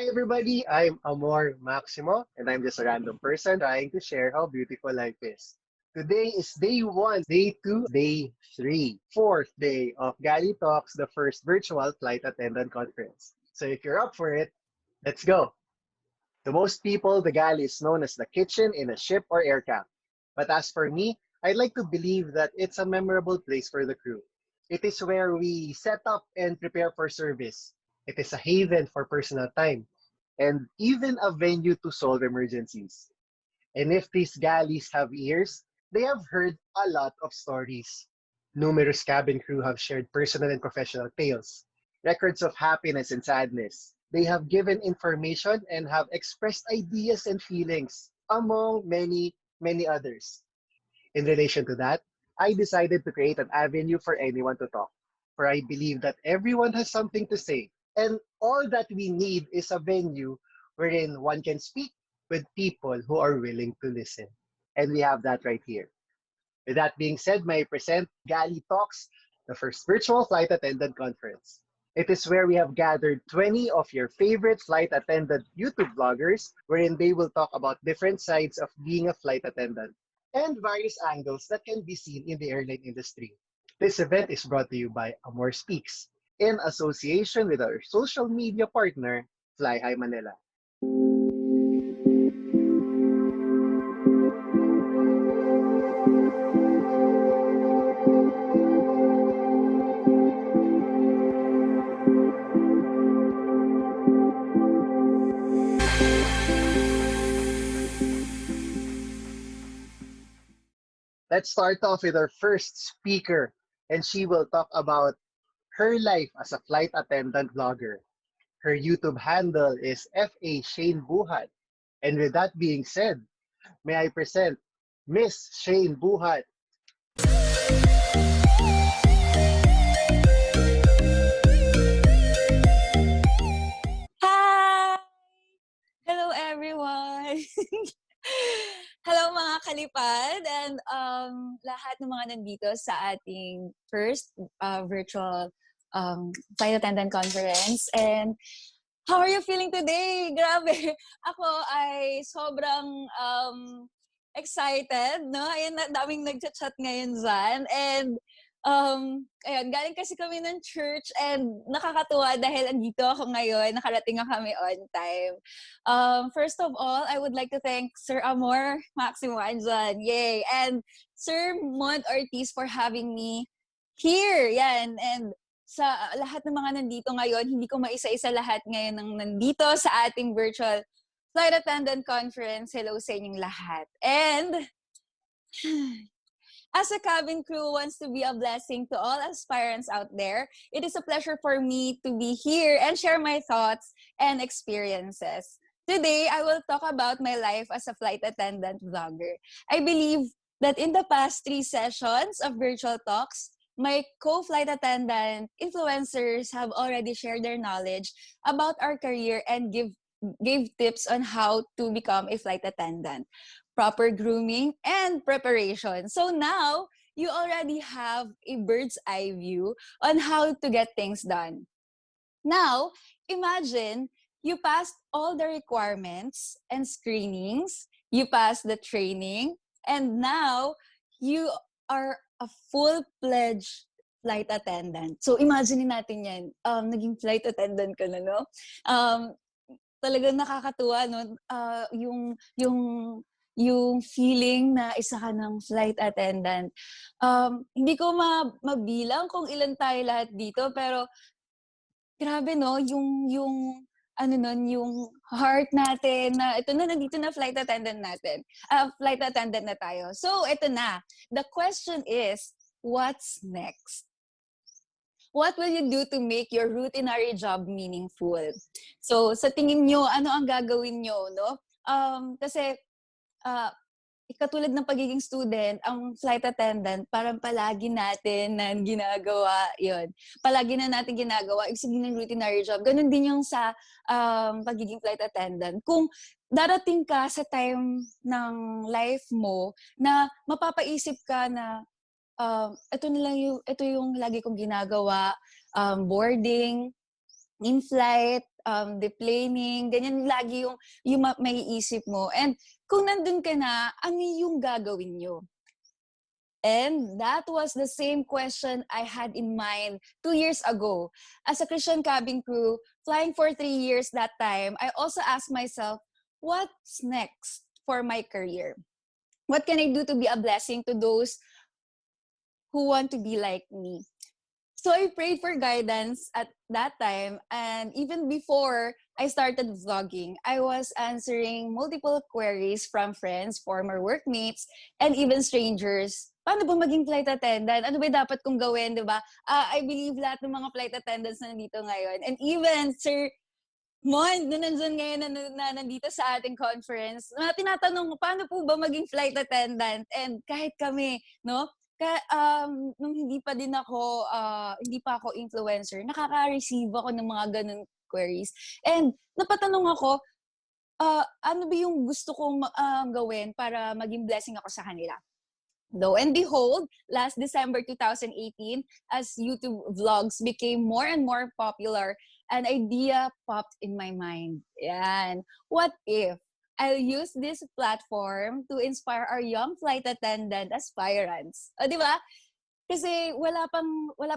Hi everybody, I'm Amor Maximo, and I'm just a random person trying to share how beautiful life is. Today is day 1, day 2, day 3, fourth day of Galley Talks, the first virtual flight attendant conference. So if you're up for it, let's go. To most people, the galley is known as the kitchen in a ship or aircraft. But as for me, I'd like to believe that it's a memorable place for the crew. It is where we set up and prepare for service. It is a haven for personal time, and even a venue to solve emergencies. And if these galleys have ears, they have heard a lot of stories. Numerous cabin crew have shared personal and professional tales, records of happiness and sadness. They have given information and have expressed ideas and feelings, among many, many others. In relation to that, I decided to create an avenue for anyone to talk, for I believe that everyone has something to say, and all that we need is a venue wherein one can speak with people who are willing to listen. And we have that right here. With that being said, may I present Galley Talks, the first virtual flight attendant conference. It is where we have gathered 20 of your favorite flight attendant YouTube vloggers, wherein they will talk about different sides of being a flight attendant and various angles that can be seen in the airline industry. This event is brought to you by Amor Speaks, in association with our social media partner, Flyhigh Manila. Let's start off with our first speaker, and she will talk about her life as a flight attendant vlogger. Her YouTube handle is FA Shaine Buhat. And with that being said, may I present Miss Shaine Buhat. Hi! Hello everyone! Hello mga kalipad and lahat ng mga nandito sa ating first virtual flight attendant conference. And how are you feeling today? Grabe! Ako ay sobrang excited, no? Ayun, daming nag-chat ngayon dyan. And ayun, galing kasi kami ng church and nakakatuwa dahil andito ako ngayon, nakarating na kami on time. First of all, I would like to thank Sir Amor Maximo dyan. Yay! And Sir Mond Ortiz for having me here. Yan. And sa lahat ng mga nandito ngayon, hindi ko maisa-isa lahat ngayon ng nandito sa ating virtual flight attendant conference. Hello sa inyong lahat. And as a cabin crew wants to be a blessing to all aspirants out there, it is a pleasure for me to be here and share my thoughts and experiences. Today, I will talk about my life as a flight attendant vlogger. I believe that in the past 3 sessions of virtual talks, my co-flight attendant influencers have already shared their knowledge about our career and gave tips on how to become a flight attendant, proper grooming, and preparation. So now, you already have a bird's eye view on how to get things done. Now, imagine you passed all the requirements and screenings, you passed the training, and now you are a full-fledged flight attendant. So imagine natin yan, naging flight attendant ka na, no? Talagang nakakatuwa, no? yung feeling na isa ka ng flight attendant. Hindi ko mabilang kung ilan tayo lahat dito, pero grabe 'no, yung ano nun, yung heart natin na ito na, nandito na flight attendant natin. Flight attendant na tayo. So, ito na. The question is, what's next? What will you do to make your routinary job meaningful? So, sa tingin nyo, ano ang gagawin nyo, no? Kasi, uh, katulad ng pagiging student, ang flight attendant, parang palagi natin na ginagawa yon. Palagi na natin ginagawa. Ibig sabihin ng routinary job. Ganun din yung sa pagiging flight attendant. Kung darating ka sa time ng life mo na mapapaisip ka na ito yung lagi kong ginagawa, boarding, in-flight, deplaning, ganyan lagi yung maiisip mo. And kung nandun ka na, ano yung gagawin nyo? And that was the same question I had in mind 2 years ago. As a Christian cabin crew, flying for 3 years that time, I also asked myself, what's next for my career? What can I do to be a blessing to those who want to be like me? So I prayed for guidance at that time, and even before I started vlogging, I was answering multiple queries from friends, former workmates, and even strangers. Paano ba maging flight attendant? Ano ba dapat kong gawin, di ba? I believe lahat ng mga flight attendants na nandito ngayon, and even Sir Mond, na nandun ngayon na nandito sa ating conference, na tinatanong, paano po ba maging flight attendant? And kahit kami, no? Nung hindi pa ako influencer, nakaka-receive ako ng mga ganun queries. And napatanong ako, ano ba yung gusto kong gawin para maging blessing ako sa kanila? Lo and behold, last December 2018, as YouTube vlogs became more and more popular, an idea popped in my mind. Yan. What if I'll use this platform to inspire our young flight attendant aspirants? O, di ba? Kasi wala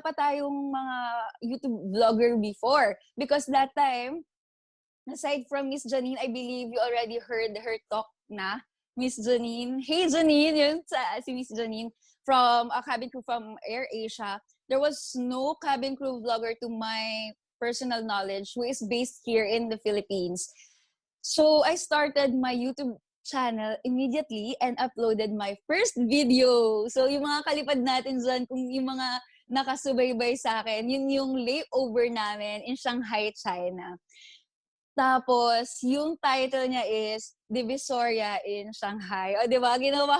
pa tayong mga YouTube vlogger before. Because that time, aside from Miss Janine, I believe you already heard her talk na. Miss Janine. Hey, Janine! Yun si Miss Janine from a cabin crew from Air Asia. There was no cabin crew vlogger to my personal knowledge who is based here in the Philippines. So, I started my YouTube channel immediately and uploaded my first video. So, yung mga kalipad natin dyan, kung yung mga nakasubaybay sa akin, yun yung layover namin in Shanghai, China. Tapos, yung title niya is Divisoria in Shanghai. O, di ba? Ginawa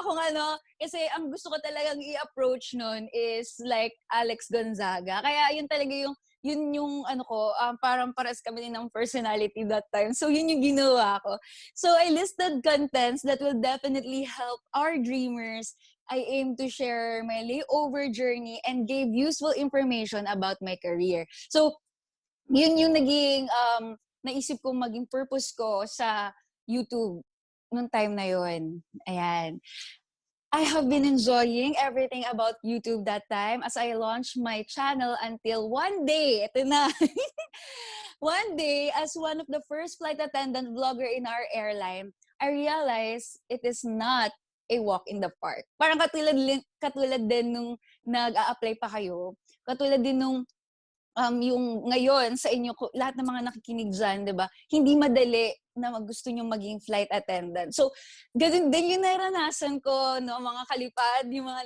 kong ano, kasi ang gusto ko talagang i-approach nun is like Alex Gonzaga. Kaya yun talaga yung ano ko, parang pares kami din ng personality that time. So, yun yung ginawa ko. So, I listed contents that will definitely help our dreamers. I aim to share my layover journey and gave useful information about my career. So, yun yung naging naisip kong maging purpose ko sa YouTube nung time na yun. Ayan. I have been enjoying everything about YouTube that time as I launched my channel until one day, ito na, one day, as one of the first flight attendant vlogger in our airline, I realized it is not a walk in the park. Parang katulad din nung nag-a-apply pa kayo, katulad din nung yung ngayon sa inyo, lahat ng mga nakikinig dyan, di ba? Hindi madali na gusto nyo maging flight attendant. So, ganun din yung naranasan ko, no? Mga kalipad, yung mga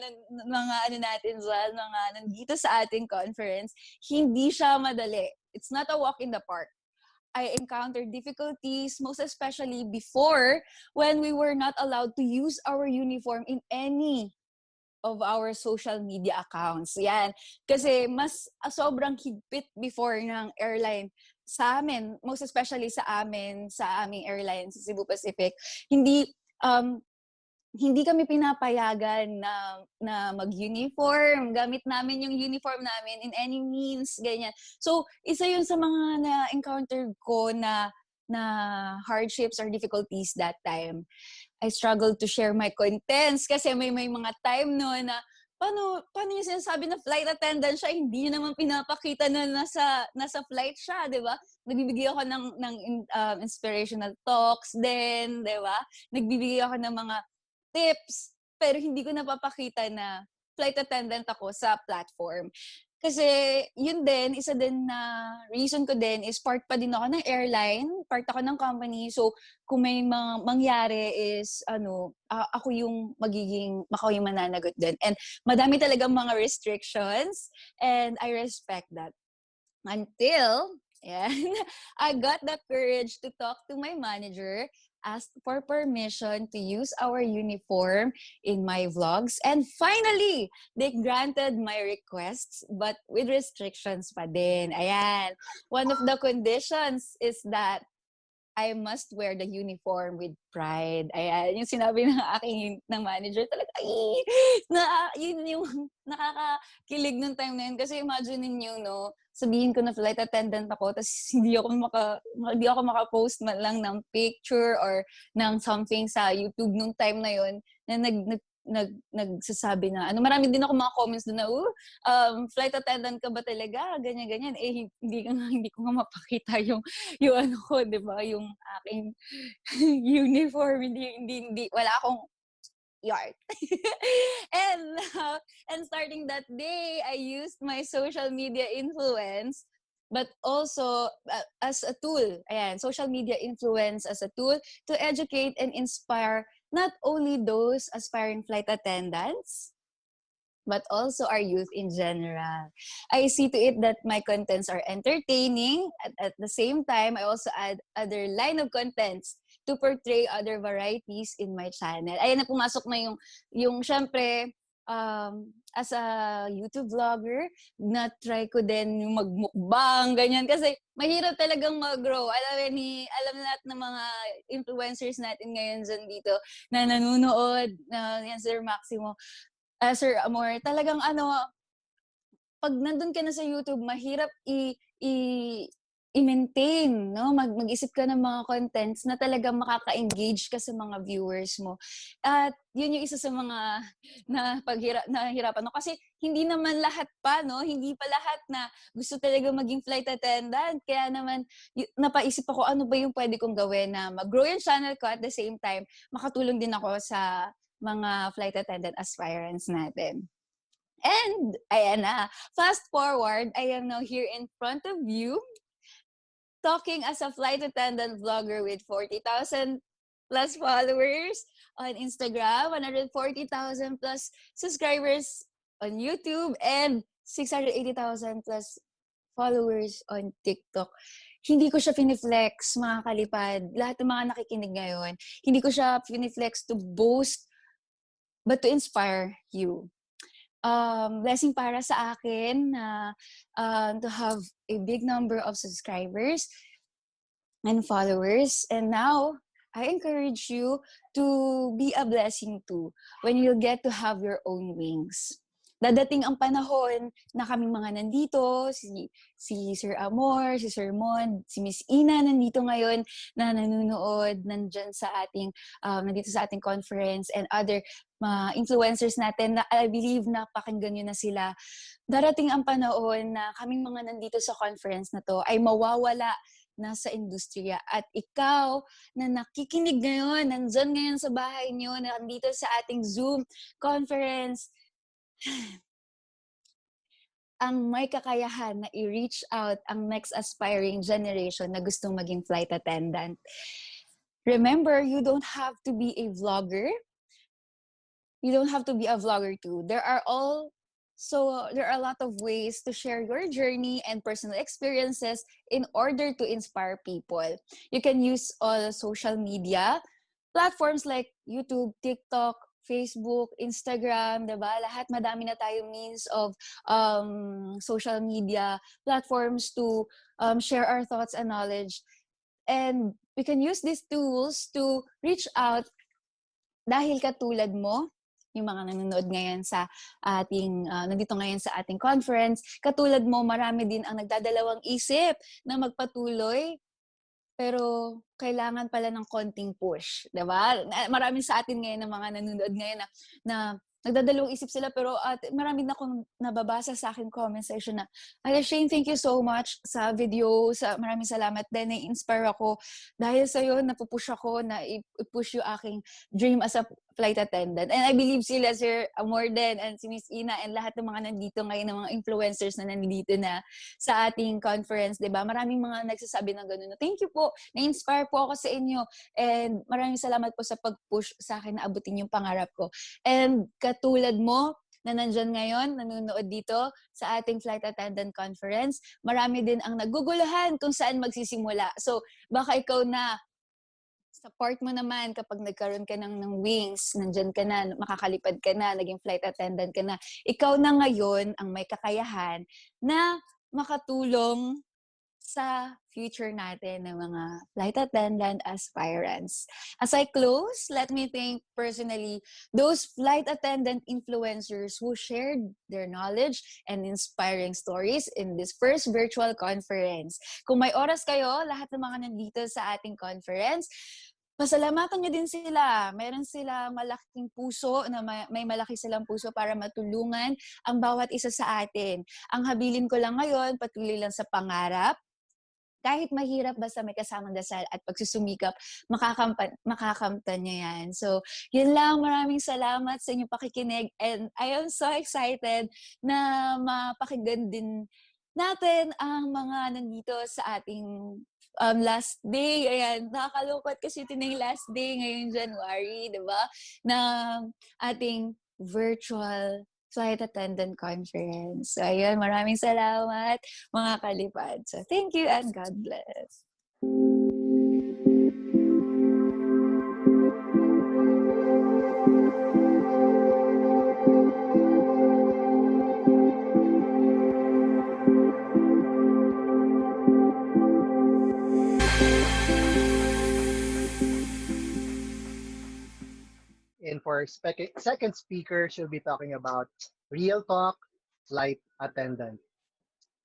ano natin dyan, mga nandito sa ating conference, hindi siya madali. It's not a walk in the park. I encountered difficulties, most especially before, when we were not allowed to use our uniform in any of our social media accounts. Yan. Kasi mas sobrang higpit before ng airline sa amin, most especially sa aming airline sa Cebu Pacific. Hindi kami pinapayagan na mag-uniform. Gamit namin yung uniform namin in any means, ganyan. So, isa yun sa mga na-encounter ko na hardships or difficulties that time. I struggled to share my contents kasi may mga time no na paano yung sinasabi na flight attendant siya, hindi niya naman pinapakita na nasa flight siya, 'di ba? Nagbibigay ako ng inspirational talks din, 'di ba? Nagbibigay ako ng mga tips, pero hindi ko napapakita na flight attendant ako sa platform. Kasi yun din, isa din na reason ko din is part pa din ako ng airline, part ako ng company. So, kung may mangyari is, ako yung ako yung mananagot din. And madami talagang mga restrictions and I respect that. Until, yan, I got the courage to talk to my manager, asked for permission to use our uniform in my vlogs, and finally, they granted my requests, but with restrictions pa din. Ayan. One of the conditions is that I must wear the uniform with pride. Ayan, yung sinabi ng manager talaga, yun yung nakakakilig nung time na yun. Kasi imagine ninyo, no, sabihin ko na flight attendant ako, tapos hindi ako maka-post man lang ng picture or ng something sa YouTube nung time na yun, na nagsasabi na, marami din ako mga comments doon na, flight attendant ka ba talaga? Ganyan. Hindi ko nga mapakita yung ko, di ba? Yung aking uniform, hindi, wala akong yard. and starting that day, I used my social media influence, but also as a tool. Ayan, social media influence as a tool to educate and inspire not only those aspiring flight attendants, but also our youth in general. I see to it that my contents are entertaining. At the same time, I also add other line of contents to portray other varieties in my channel. Ayan na, pumasok na yung syempre, as a YouTube vlogger, na-try ko din yung magmukbang, ganyan. Kasi mahirap talagang mag-grow. Alam lahat ng mga influencers natin ngayon dyan dito na nanonood, yan Sir Maximo, Sir Amor, talagang pag nandun ka na sa YouTube, mahirap i-maintain, no? Mag-isip ka ng mga contents na talagang makaka-engage ka sa mga viewers mo. At yun yung isa sa mga nahirapan. No? Kasi hindi naman lahat pa, no? Hindi pa lahat na gusto talaga maging flight attendant. Kaya naman, napaisip ako, ano ba yung pwede kong gawin na mag-grow yung channel ko at the same time, makatulong din ako sa mga flight attendant aspirants natin. And, ayan na, fast forward, I am now here in front of you, talking as a flight attendant vlogger with 40,000 plus followers on Instagram, 140,000 plus subscribers on YouTube, and 680,000 plus followers on TikTok. Hindi ko siya piniflex, mga kalipad. Lahat ng mga nakikinig ngayon, hindi ko siya piniflex to boast, but to inspire you. Blessing para sa akin na to have a big number of subscribers and followers. And now, I encourage you to be a blessing too when you get to have your own wings. Dadating ang panahon na kaming mga nandito, si Sir Amor, si Sir Mond, si Miss Ina nandito ngayon na nanonood, nandito sa ating conference, and other influencers natin na I believe napakinggan nyo na sila. Darating ang panahon na kaming mga nandito sa conference na to ay mawawala na sa industriya. At ikaw na nakikinig ngayon, nandyan ngayon sa bahay nyo, nandito sa ating Zoom conference, ang may kakayahan na i-reach out ang next aspiring generation na gustong maging flight attendant. Remember, you don't have to be a vlogger. You don't have to be a vlogger too. There are a lot of ways to share your journey and personal experiences in order to inspire people. You can use all social media platforms like YouTube, TikTok, Facebook, Instagram, diba? Lahat, madami na tayong means of social media platforms to share our thoughts and knowledge. And we can use these tools to reach out dahil katulad mo, yung mga nanonood ngayon sa nandito ngayon sa ating conference, katulad mo, marami din ang nagdadalawang isip na magpatuloy, pero kailangan pala ng konting push, 'di ba? Marami sa atin ngayon ng mga nanonood ngayon na nagdadalawang isip sila, pero marami na akong nababasa sa aking comment section na, Ate Shaine, thank you so much sa video, maraming salamat din, na-inspire ako. Dahil sa'yo, napupush ako na i-push yung aking dream as a flight attendant. And I believe sila, Sir Amor din, and si Miss Ina, and lahat ng mga nandito ngayon, ng mga influencers na nandito na sa ating conference, di ba? Maraming mga nagsasabi ng gano'n na, thank you po, na-inspire po ako sa inyo, and maraming salamat po sa pag-push sa akin na abutin yung pangarap ko. And katulad mo, na nandyan ngayon, nanonood dito sa ating Flight Attendant Conference, marami din ang naguguluhan kung saan magsisimula. So, baka ikaw na, sa part mo naman, kapag nagkaroon ka ng wings, nandyan ka na, makakalipad ka na, naging flight attendant ka na, ikaw na ngayon ang may kakayahan na makatulong sa future natin ng mga flight attendant aspirants. As I close, let me thank personally those flight attendant influencers who shared their knowledge and inspiring stories in this first virtual conference. Kung may oras kayo, lahat ng mga nandito sa ating conference, pasalamatan nyo din sila. Meron silang malaking puso, na may malaki silang puso para matulungan ang bawat isa sa atin. Ang habilin ko lang ngayon, patuloy lang sa pangarap. Kahit mahirap, basta may kasamang dasal at pagsusumikap, makakamtan nyo yan. So, yun lang. Maraming salamat sa inyong pakikinig. And I am so excited na mapakinggan din natin ang mga nandito sa ating last day. Ayan, nakakalungkot kasi ito na yung last day ngayong January, di ba? Na ating virtual Flight Attendant Conference. So, ayun, maraming salamat, mga kalipad. So, thank you and God bless. And for second speaker, she'll be talking about Real Talk Flight Attendant.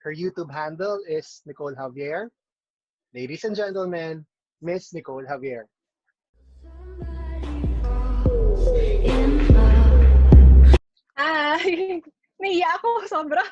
Her YouTube handle is Nicole Javier. Ladies and gentlemen, Miss Nicole Javier. Hi! Naiya ako, sobra.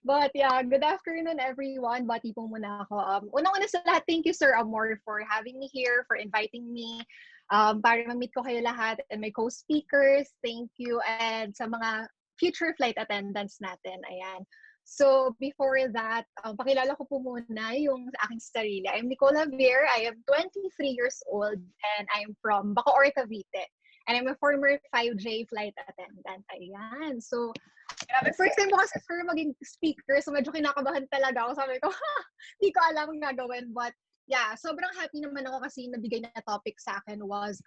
But yeah, good afternoon everyone. Bati po muna ako. Unang-una sa lahat, thank you Sir Amor for having me here, for inviting me. Para ma-meet ko kayo lahat and my co-speakers, thank you. And sa mga future flight attendants natin, ayan. So before that, pakilala ko po muna yung aking sarili. I'm Nicole Javier. I am 23 years old and I am from Bacoor, Cavite. And I'm a former 5J flight attendant. Ayan. So, grabe. First time ko kasi sir maging speaker. So, medyo kinakabahan talaga ako. Sabi ko, hindi ko alam ang gagawin. But, yeah, sobrang happy naman ako kasi nabigay na topic sa akin was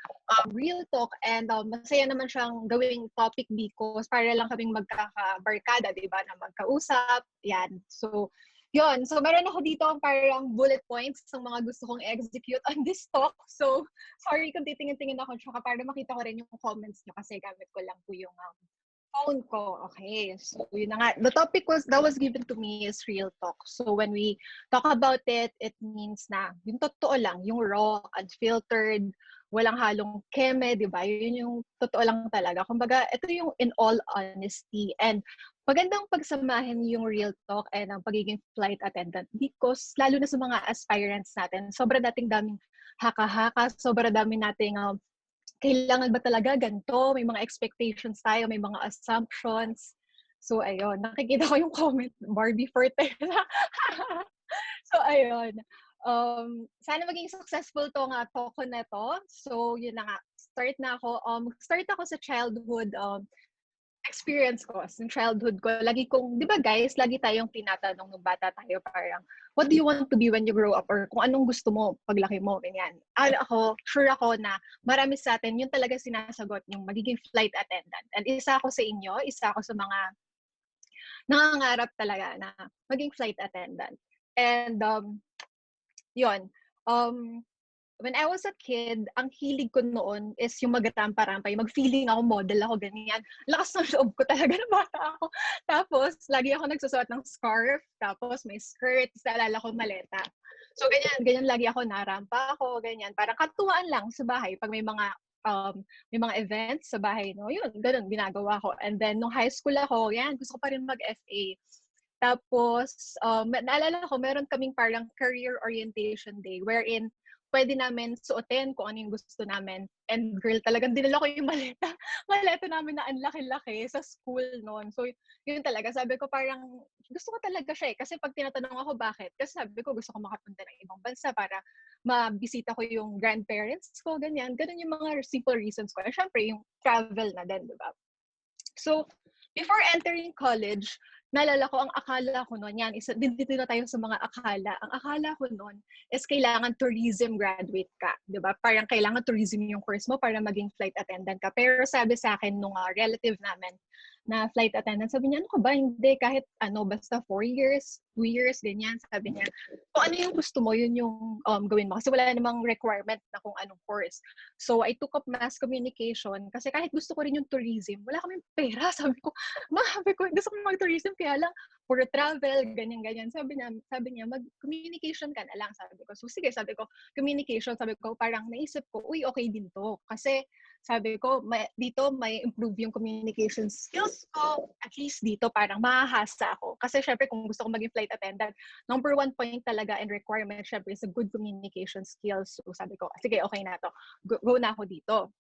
real talk. And masaya naman siyang gawing topic because para lang kaming magkakabarkada, di ba? Na magkausap. Yan. So, yun. So, meron ako dito ang parang bullet points ng mga gusto kong execute on this talk. So, sorry kung titingin-tingin ako tsaka para makita ko rin yung comments nyo kasi gamit ko lang po yung phone ko. Okay. So, yun na nga. The topic that was given to me is real talk. So, when we talk about it, it means na yung totoo lang, yung raw, unfiltered, walang halong keme, di ba? Yun yung totoo lang talaga. Kumbaga, ito yung in all honesty. And magandang pagsamahin yung real talk and ang pagiging flight attendant because lalo na sa mga aspirants natin, sobrang dating daming haka-haka, sobrang daming nating kailangan ba talaga ganito, may mga expectations tayo, may mga assumptions. So, ayun, nakikita ko yung comment, Barbie Forte. So, ayun. Sana maging successful to nga talk ko na to. So, yun na nga. Start na ako. Start ako sa childhood experience ko. Sa childhood ko, lagi kong, di ba guys, lagi tayong tinatanong nung bata tayo parang, what do you want to be when you grow up? Or kung anong gusto mo paglaki mo, ganyan. Sure ako na marami sa atin, yun talaga sinasagot, yung magiging flight attendant. And isa ako sa inyo, isa ako sa mga nangangarap talaga na maging flight attendant. And, yun. When I was a kid, ang hilig ko noon is yung magrampa-rampa, yung mag-feeling ako, model ako, ganyan. Lakas ng loob ko talaga na bata ako. Tapos, lagi ako nagsusuot ng scarf, tapos may skirt, tapos naalala ko maleta. So, ganyan lagi ako, narampa ako, ganyan. Parang katuwaan lang sa bahay pag may mga may mga events sa bahay, no? Yun, ganun, ginagawa ko. And then, nung high school ako, yan, gusto ko pa rin mag-FA. Tapos, naalala ko, meron kaming parang career orientation day wherein pwede namin suotin kung ano yung gusto namin. And girl, talagang dinala ko yung maleta. Maleta namin na ang laki-laki sa school noon. So, yun talaga. Sabi ko parang, gusto ko talaga siya eh. Kasi pag tinatanong ako bakit, kasi sabi ko gusto ko makapunta ng ibang bansa para mabisita ko yung grandparents ko, ganyan. Ganun yung mga simple reasons ko. And syempre, yung travel na din, di ba? So, before entering college, naalala ko, ang akala ko noon, yan, dito na tayo sa mga akala. Ang akala ko noon is kailangan tourism graduate ka. Diba? Parang kailangan tourism yung course mo para maging flight attendant ka. Pero sabi sa akin nung relative namin na flight attendant, sabi niya, ano ka ba? Hindi, kahit basta 4 years, 2 years, ganyan. Sabi niya, kung ano yung gusto mo, yun yung gawin mo. Kasi wala namang requirement na kung anong course. So, I took up mass communication kasi kahit gusto ko rin yung tourism, wala kaming pera. Sabi ko, gusto ko mag-tourism, kaya lang, puro travel, ganyan-ganyan. Sabi niya, mag-communication ka na lang. Sabi ko, so sige, sabi ko, communication, sabi ko, parang naisip ko, uy, okay din to. Kasi, sabi ko, dito may improve yung communication skills ko. At least dito parang mahahasa ako. Kasi syempre kung gusto ko maging flight attendant, number 1 point talaga and requirement syempre is a good communication skills. So sabi ko, sige, okay na to. Go na ako dito.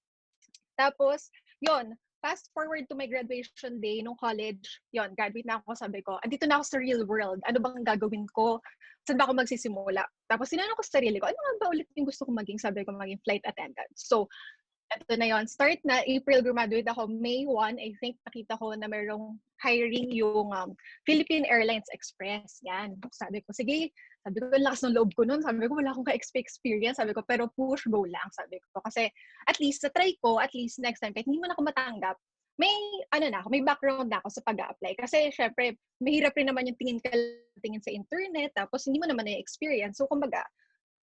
Tapos, yon, fast forward to my graduation day nung college, yon, graduate na ako, sabi ko, andito na ako sa real world. Ano bang gagawin ko? Saan ba ako magsisimula? Tapos sinanong ko sa sarili ko, ano nga ba ulit yung gusto ko maging? Sabi ko, maging flight attendant. So, ito na yon, start na, April graduate ako, May 1, I think nakita ko na mayroong hiring yung Philippine Airlines Express. Yan. Sabi ko, sige, sabi ko, lakas ng loob ko nun. Sabi ko, wala akong ka-experience. Sabi ko, pero push, go lang. Sabi ko, kasi at least, try ko, at least next time, kahit hindi mo na ako matanggap, may, may background na ako sa pag-a-apply. Kasi, syempre, mahirap rin naman yung tingin sa internet, tapos hindi mo naman na-experience. So, kumbaga,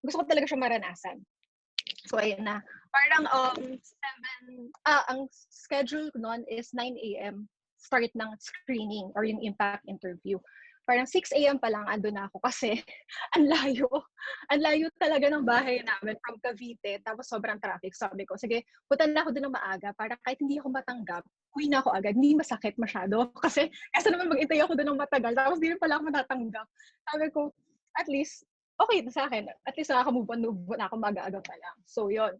gusto ko talaga siya maranasan. So, ayun na. Parang, ang schedule ko noon is 9 a.m. start ng screening or yung impact interview. Parang 6 a.m. pa lang ando na ako kasi ang layo. Ang layo talaga ng bahay namin from Cavite. Tapos sobrang traffic. Sabi ko, sige, punta na ako doon ng maaga para kahit hindi ako matanggap, uwi na ako agad. Hindi masakit masyado. Kasi naman mag-intay ako doon ng matagal. Tapos hindi rin pala ako matatanggap. Sabi ko, at least, okay na sa akin. At least nakaka-move on na ako mag-aga pa lang. So, yon.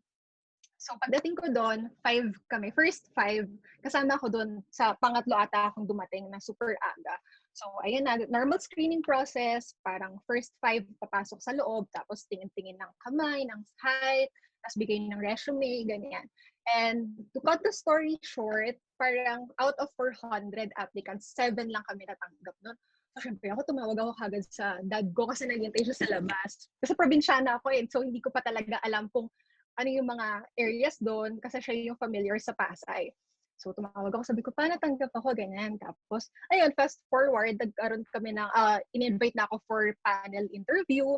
So, pagdating ko doon, 5 kami. First 5, kasama ako doon sa pangatlo ata akong dumating na super aga. So, ayan na, normal screening process, parang first 5 papasok sa loob, tapos tingin-tingin ng kamay, ng height, tapos bigay ng resume, ganyan. And to cut the story short, parang out of 400 applicants, 7 lang kami natanggap noon. So, syempre ako, tumawag ako kagad sa dad ko kasi naghintay siya sa labas. Kasi probinsyana ako so hindi ko pa talaga alam kung ano yung mga areas doon kasi siya yung familiar sa Pasay. So, tumawag ako, sabi ko, paano tanggap ako, ganyan. Tapos, ayun, fast forward, nagkaroon kami ng, in-invite na ako for panel interview.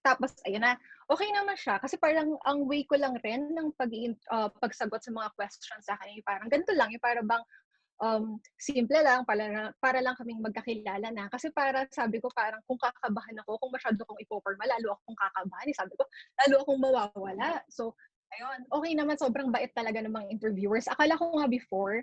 Tapos, ayun na, okay naman siya. Kasi parang, ang way ko lang rin ng pagsagot sa mga questions sa akin, yung parang ganito lang, yung parang bang, simple lang, para lang kaming magkakilala na. Kasi para sabi ko, parang kung kakabahan ako, kung masyado kong ipoporma, lalo akong kakabahan. Sabi ko, lalo akong mawawala. So, ayun, okay naman, sobrang bait talaga ng mga interviewers. Akala ko nga before,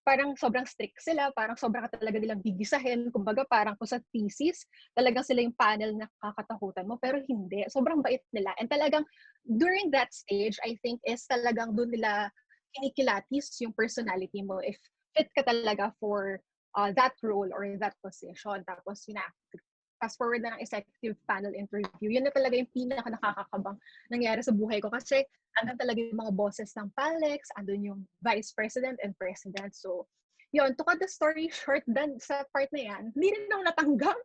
parang sobrang strict sila, parang sobrang talaga nilang gigisahin. Kumbaga, parang kung sa thesis, talagang sila yung panel na kakatakutan mo, pero hindi. Sobrang bait nila. And talagang, during that stage, I think, is talagang doon nila kinikilatis yung personality mo if fit ka talaga for that role or that position. Tapos, yun na, fast forward na ng executive panel interview, yun na talaga yung pinaka-nakakakabang nangyari sa buhay ko. Kasi, andun talaga yung mga bosses ng PALEX, andun yung vice president and president. So, yun, to cut the story short, then sa part na yan, hindi rin ako natanggap.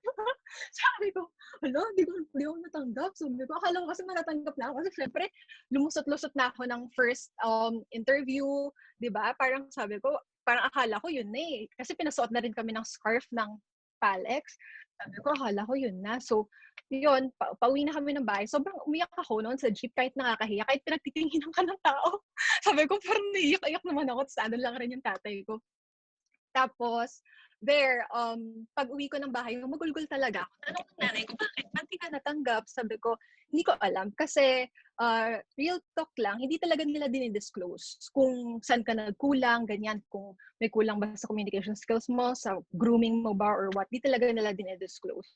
Sabi ko, hindi ko natanggap. Sabi ko, akala ko kasi manatanggap na ako. Kasi syempre, lumusot-lusot na ako ng first interview, di ba? Parang sabi ko, parang akala ko yun na eh. Kasi pinasuot na rin kami ng scarf ng PALEX. Sabi ko, akala ko yun na. So, yun, pauwi na kami ng bahay. Sobrang umiyak ako noon sa jeep kahit nakakahiya, kahit pinagtitinginan ka ng tao. Sabi ko, parang naiyak-iyak naman ako. Tapos ano lang rin yung tatay ko. Tapos, pag uwi ko ng bahay, magulgol talaga ako. Tanong ng nanay ko, bakit? Ba't di ka natanggap? Sabi ko, hindi ko alam. Kasi, real talk lang, hindi talaga nila dinidisclose kung saan ka nagkulang, ganyan, kung may kulang ba sa communication skills mo, sa grooming mo ba, or what, di talaga nila dinidisclose.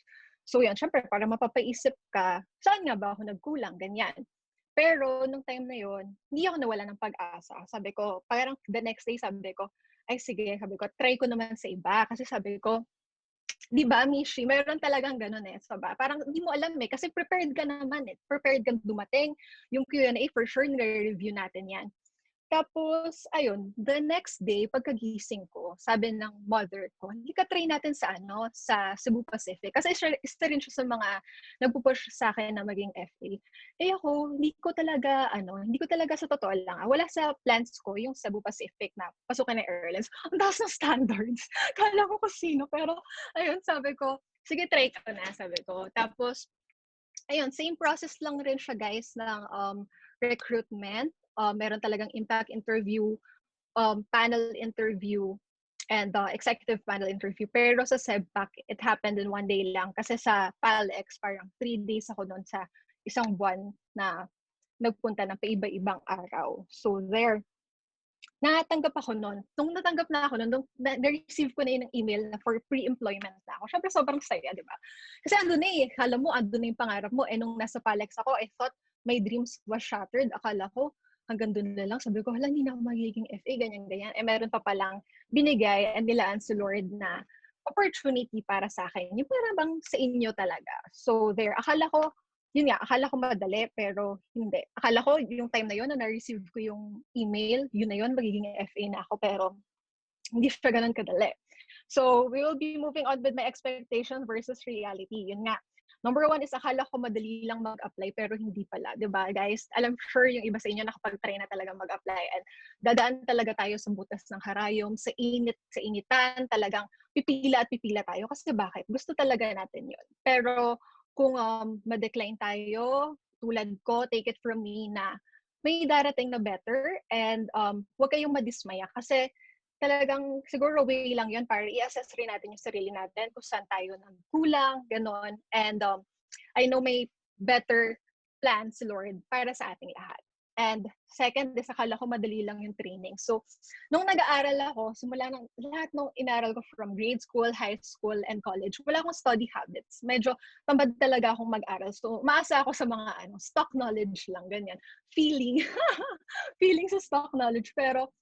So, yan, syempre, para mapapaisip ka, saan nga ba ako nagkulang, ganyan. Pero, nung time na yon, hindi ako nawala ng pag-asa. Sabi ko, parang the next day, sabi ko, ay sige, sabi ko, try ko naman sa iba. Kasi sabi ko, di ba, Mishi, meron talagang ganun sa ba? Parang hindi mo alam kasi prepared ka naman Prepared kang dumating. Yung Q&A, for sure, nire-review natin yan. Tapos, ayun, the next day, pagkagising ko, sabi ng mother ko, hindi ka try natin sa Cebu Pacific. Kasi isa rin siya sa mga nagpupush sa akin na maging FA. Ako, hindi ko talaga sa totoo lang. Wala sa plans ko yung Cebu Pacific na pasukan ng airlines. Ang taas ng standards. Kala ko kung sino. Pero, ayun, sabi ko, sige, try ko na, sabi ko. Tapos, ayun, same process lang rin siya, guys, ng recruitment. Meron talagang impact interview, panel interview, and executive panel interview. Pero sa SEBPAC, it happened in one day lang. Kasi sa PALX, parang 3 days ako noon sa isang buwan na nagpunta ng paiba-ibang araw. So there, natanggap ako noon. Nung natanggap na ako noon, na-receive ko na yung email na for pre-employment na ako. Siyempre, sobrang saya, di ba? Kasi andun kala mo, andun na yung pangarap mo. Nung nasa PALX ako, I thought my dreams was shattered. Akala ko, hanggang doon na lang. Sabi ko, hala, hindi na ako magiging FA, ganyan-ganyan. Meron pa palang binigay and nilaan si Lord na opportunity para sa akin. Yung para bang sa inyo talaga. So there, akala ko madali, pero hindi. Akala ko yung time na yun, na na-receive ko yung email, yun na yun, magiging FA na ako, pero hindi siya ganun kadali. So, we will be moving on with my expectation versus reality. Yun nga. Number 1 is akala ko madali lang mag-apply, pero hindi pala. Diba, guys? Alam sure yung iba sa inyo nakapag-try na talaga mag-apply and dadaan talaga tayo sa butas ng harayom, sa initan, talagang pipila at pipila tayo. Kasi bakit? Gusto talaga natin yun. Pero, kung ma-decline tayo, tulad ko, take it from me na may darating na better and huwag kayong madismaya kasi talagang siguro way lang yun para i-assess rin natin yung sarili natin kung saan tayo nagkulang, ganon. And I know may better plans, Lord, para sa ating lahat. And second is, akala ko madali lang yung training. So, nung nag-aaral ako, simula ng lahat ng inaral ko from grade school, high school, and college, wala akong study habits. Medyo tamad talaga akong mag-aral. So, maasa ako sa mga stock knowledge lang, ganyan. Feeling sa stock knowledge. Pero,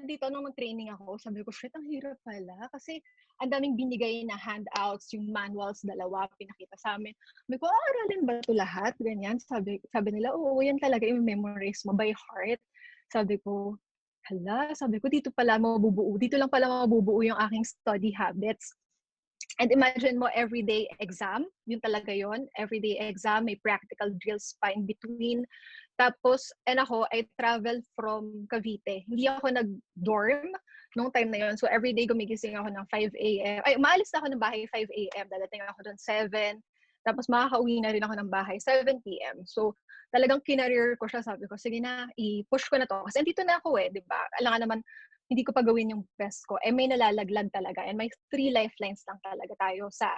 dito nung mag-training ako, sabi ko, shit, ang hirap pala. Kasi ang daming binigay na handouts, yung manuals, 2, pinakita sa amin. Sabi ko, aralin ba ito lahat? Ganyan. Sabi nila, oo, yan talaga yung memorize mo by heart. Sabi ko, sabi ko, dito lang pala mabubuo yung aking study habits. And imagine mo, everyday exam, yun talaga yun. Everyday exam, may practical drills pa in between. Tapos, I travel from Cavite. Hindi ako nag-dorm nung time na yun. So, everyday gumigising ako ng 5 a.m. Ay, maalis na ako ng bahay 5 a.m. Dadating ako doon 7. Tapos, makakauwi na rin ako ng bahay 7 p.m. So, talagang kinareer ko siya. Sabi ko, sige na, i-push ko na to. Kasi andito na ako di ba? Alam naman, hindi ko pa gawin yung best ko. May nalalaglag talaga. And may 3 lifelines lang talaga tayo sa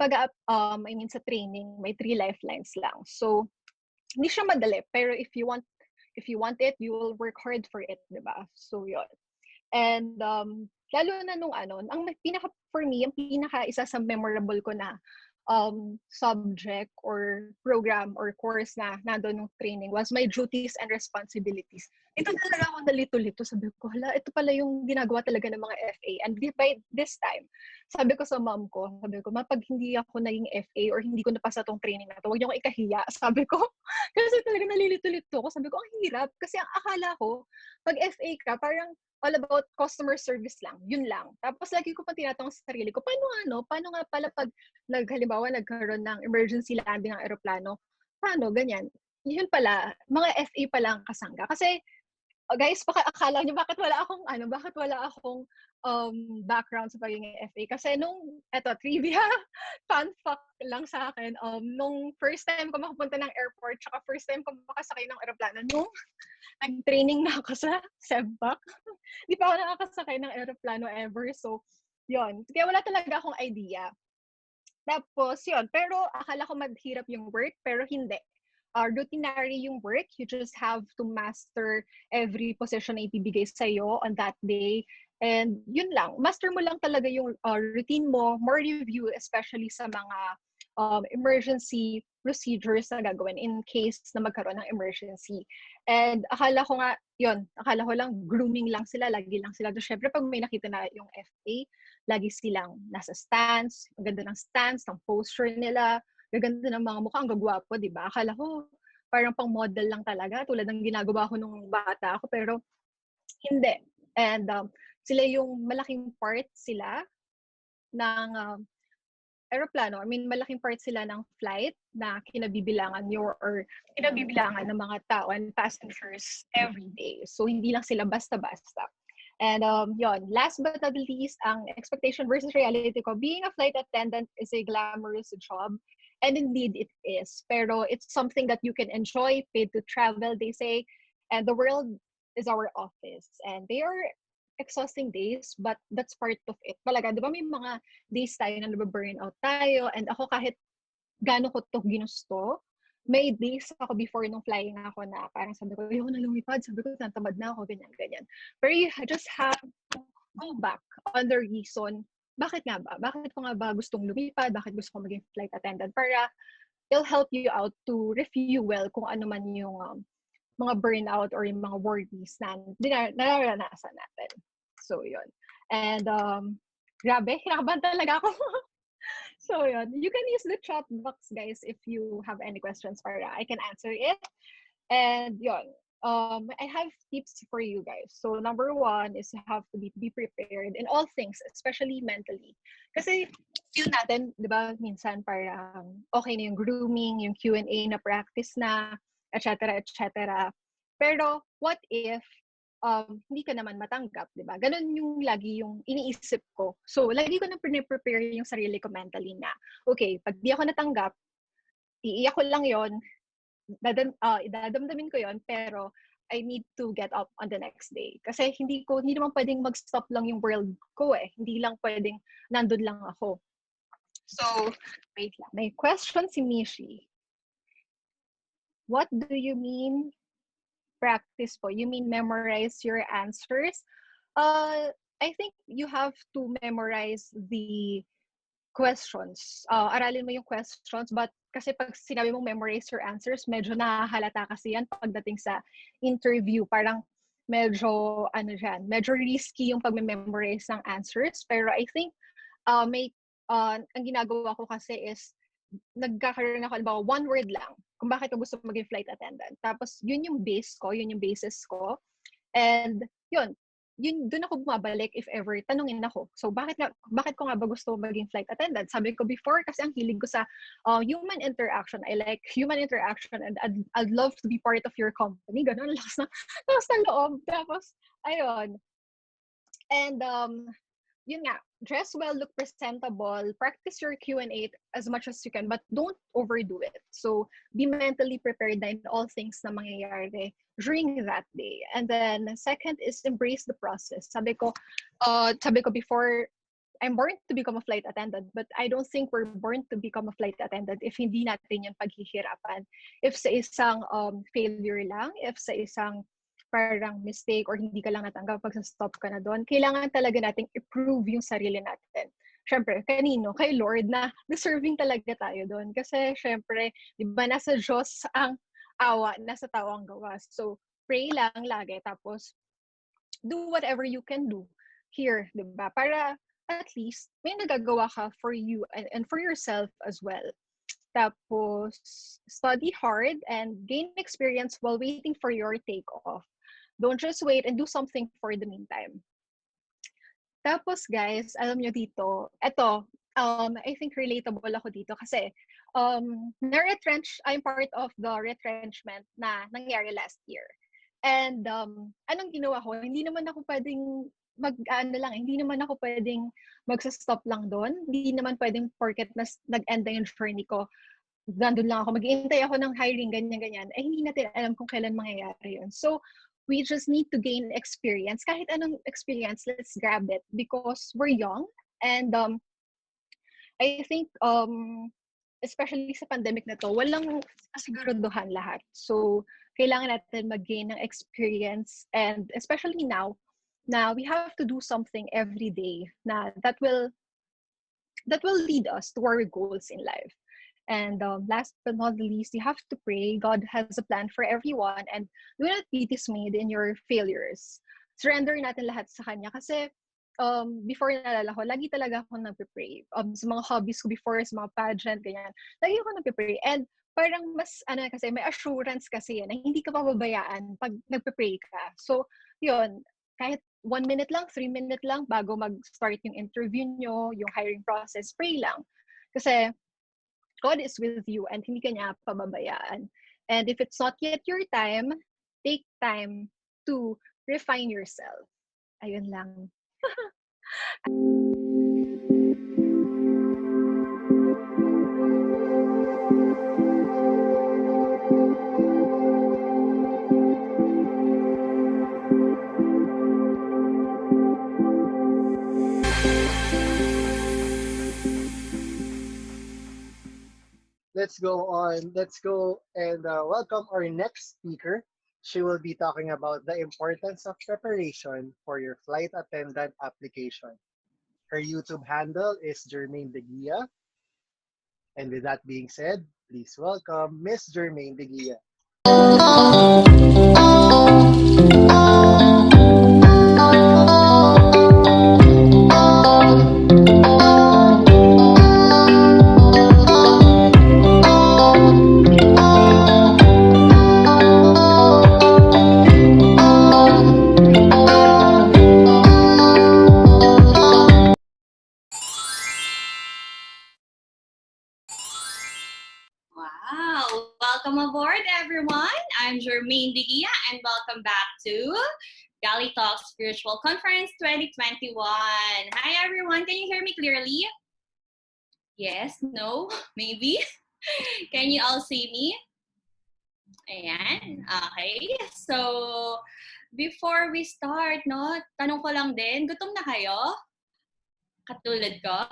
sa training. May 3 lifelines lang. So, hindi siya madali, pero if you want it, you will work hard for it, diba? So, yun. And, lalo na nung ang isa sa memorable ko na subject or program or course na nandun nung training was my duties and responsibilities. Ito talaga ako nalito-lito. Sabi ko, ito pala yung ginagawa talaga ng mga FA. And by this time, sabi ko sa mom ko, pag hindi ako naging FA or hindi ko napasa tong training na to, huwag niyo akong ikahiya. Sabi ko, kasi talaga nalilito-lito ko. Sabi ko, ang hirap. Kasi ang akala ko, pag FA ka, parang all about customer service lang. Yun lang. Tapos lagi ko pa tinatanong sa sarili ko, paano nga pala pag halimbawa nagkaroon ng emergency landing ng aeroplano, paano, ganyan. Yun pala, mga FA pala ang kasangga. Kasi guys, baka akala niyo bakit wala akong background sa pagiging FA. Kasi trivia, fun fact lang sa akin, nung first time ko makapunta ng airport, tsaka first time ko makasakay ng aeroplano, nung nag-training na ako sa SEBAC. Di pa ako nakakasakay ng aeroplano ever. So, yun. Kaya wala talaga akong idea. Tapos, yun. Pero akala ko mahirap yung work, pero hindi. Routinary yung work. You just have to master every position na ibibigay sa'yo on that day. And yun lang. Master mo lang talaga yung routine mo. More review, especially sa mga emergency procedures na gagawin in case na magkaroon ng emergency. And akala ko lang grooming lang sila, lagi lang sila. Syempre, pag may nakita na yung FA, lagi silang nasa stance, ang ganda ng stance, ng posture nila, gaganda ng mga mukha, ang gagwapo, di ba? Akala ko, parang pang model lang talaga, tulad ng ginagawa ko nung bata ako, pero hindi. And sila yung malaking part sila ng aeroplano. I mean, malaking part sila ng flight na kinabibilangan ng mga tao and passengers every day. So, hindi lang sila basta-basta. And last but not least, ang expectation versus reality ko, being a flight attendant is a glamorous job. And indeed, it is. Pero it's something that you can enjoy, paid to travel, they say. And the world is our office. And they are exhausting days, but that's part of it. Talaga, di ba may mga days tayo na nababurnout tayo, and ako kahit gano'n ko ito ginusto, may days ako before nung flying ako na parang sabi ko, ayoko na lumipad, sabi ko, natamad na ako, ganyan. Pero you just have to go back on the reason, bakit nga ba? Bakit ko nga ba gustong lumipad? Bakit gusto ko maging flight attendant? Para it'll help you out to refuel kung ano man yung mga burnout or yung mga worries na nararanasan natin. So, yun. And, grabe, kinakabahan talaga ako. So, yun. You can use the chat box, guys, if you have any questions para I can answer it. And, yun. I have tips for you guys. So, number one is you have to be prepared in all things, especially mentally. Kasi, feel natin, di ba, minsan parang okay na yung grooming, yung Q&A na practice na, etc., etc. Pero, what if hindi ka naman matanggap, di ba? Ganun yung lagi yung iniisip ko. So, lagi ko na prepare yung sarili ko mentally na, okay, pag di ako natanggap, iiyak ko lang yon, idadamdamin ko yon, pero I need to get up on the next day. Kasi hindi naman pwedeng mag-stop lang yung world ko eh. Hindi lang pwedeng nandun lang ako. So, wait lang. May question si Mishi. What do you mean practice po? You mean memorize your answers? I think you have to memorize the questions. Aralin mo yung questions, but kasi pag sinabi mong memorize your answers, medyo nahahalata kasi yan pagdating sa interview. Parang medyo risky yung pag-memorize ng answers. Pero I think ang ginagawa ko kasi is nagkakaroon ako, halimbawa, one word lang kung bakit ko gusto maging flight attendant. Tapos, yun yung basis ko. And, doon ako bumabalik if ever tanungin ako. So, bakit ko nga ba gusto maging flight attendant? Sabi ko before, kasi ang hilig ko sa human interaction. I like human interaction and I'd love to be part of your company. Ganun, lakas na loob. Tapos, ayun. And, yun nga, dress well, look presentable, practice your Q&A as much as you can, but don't overdo it. So, be mentally prepared na in all things na mangyayari during that day. And then, second is embrace the process. Sabi ko before, I'm born to become a flight attendant, but I don't think we're born to become a flight attendant if hindi natin yung paghihirapan. If sa isang failure lang, if sa isang parang mistake or hindi ka lang natanggap pag stop ka na doon, kailangan talaga nating i-prove yung sarili natin. Syempre, kanino? Kay Lord na deserving talaga tayo doon. Kasi syempre, di ba, nasa Diyos ang awa, nasa tao ang gawa. So, pray lang lagi. Tapos, do whatever you can do here, di ba? Para at least may nagagawa ka for you and for yourself as well. Tapos, study hard and gain experience while waiting for your takeoff. Don't just wait and do something for the meantime. Tapos guys, alam nyo dito, I think relatable ako dito kasi I'm part of the retrenchment na nangyari last year. And anong ginawa ko? Hindi naman ako pwedeng hindi naman ako pwedeng magsa-stop lang doon. Hindi naman pwedeng porket nag-end na yung journey ko, nandun lang ako, mag-iintay ako ng hiring, ganyan-ganyan. Eh, hindi natin alam kung kailan mangyayari yun. So, we just need to gain experience. Kahit anong experience, let's grab it because we're young. And I think, especially sa pandemic na to, walang kasiguraduhan lahat. So, kailangan natin mag-gain ng experience. And especially now, na we have to do something every day na that will lead us to our goals in life. And last but not least, you have to pray. God has a plan for everyone, and do not be dismayed in your failures. Surrender natin lahat sa Kanya. Kasi before nalala ko, lagi talaga ako nagpe-pray. Sa mga hobbies ko before, sa mga pageant, ganyan, lagi ako nagpe-pray. And parang mas, kasi may assurance kasi na hindi ka pababayaan pag nagpe-pray ka. So, yun, kahit 1 minute lang, 3 minute lang, bago mag-start yung interview nyo, yung hiring process, pray lang. Kasi God is with you and hindi ka niya pababayaan. And if it's not yet your time, take time to refine yourself. Ayun lang. Let's go on. Let's go and welcome our next speaker. She will be talking about the importance of preparation for your flight attendant application. Her YouTube handle is Jermaine De Guia. And with that being said, please welcome Miss Jermaine De Guia. Wow! Welcome aboard, everyone. I'm Jermaine De Guia, and welcome back to Galley Talks Virtual Conference 2021. Hi, everyone. Can you hear me clearly? Yes? No? Maybe? Can you all see me? Ayan. Okay. So, before we start, no, tanong ko lang din, gutom na kayo? Katulad ko.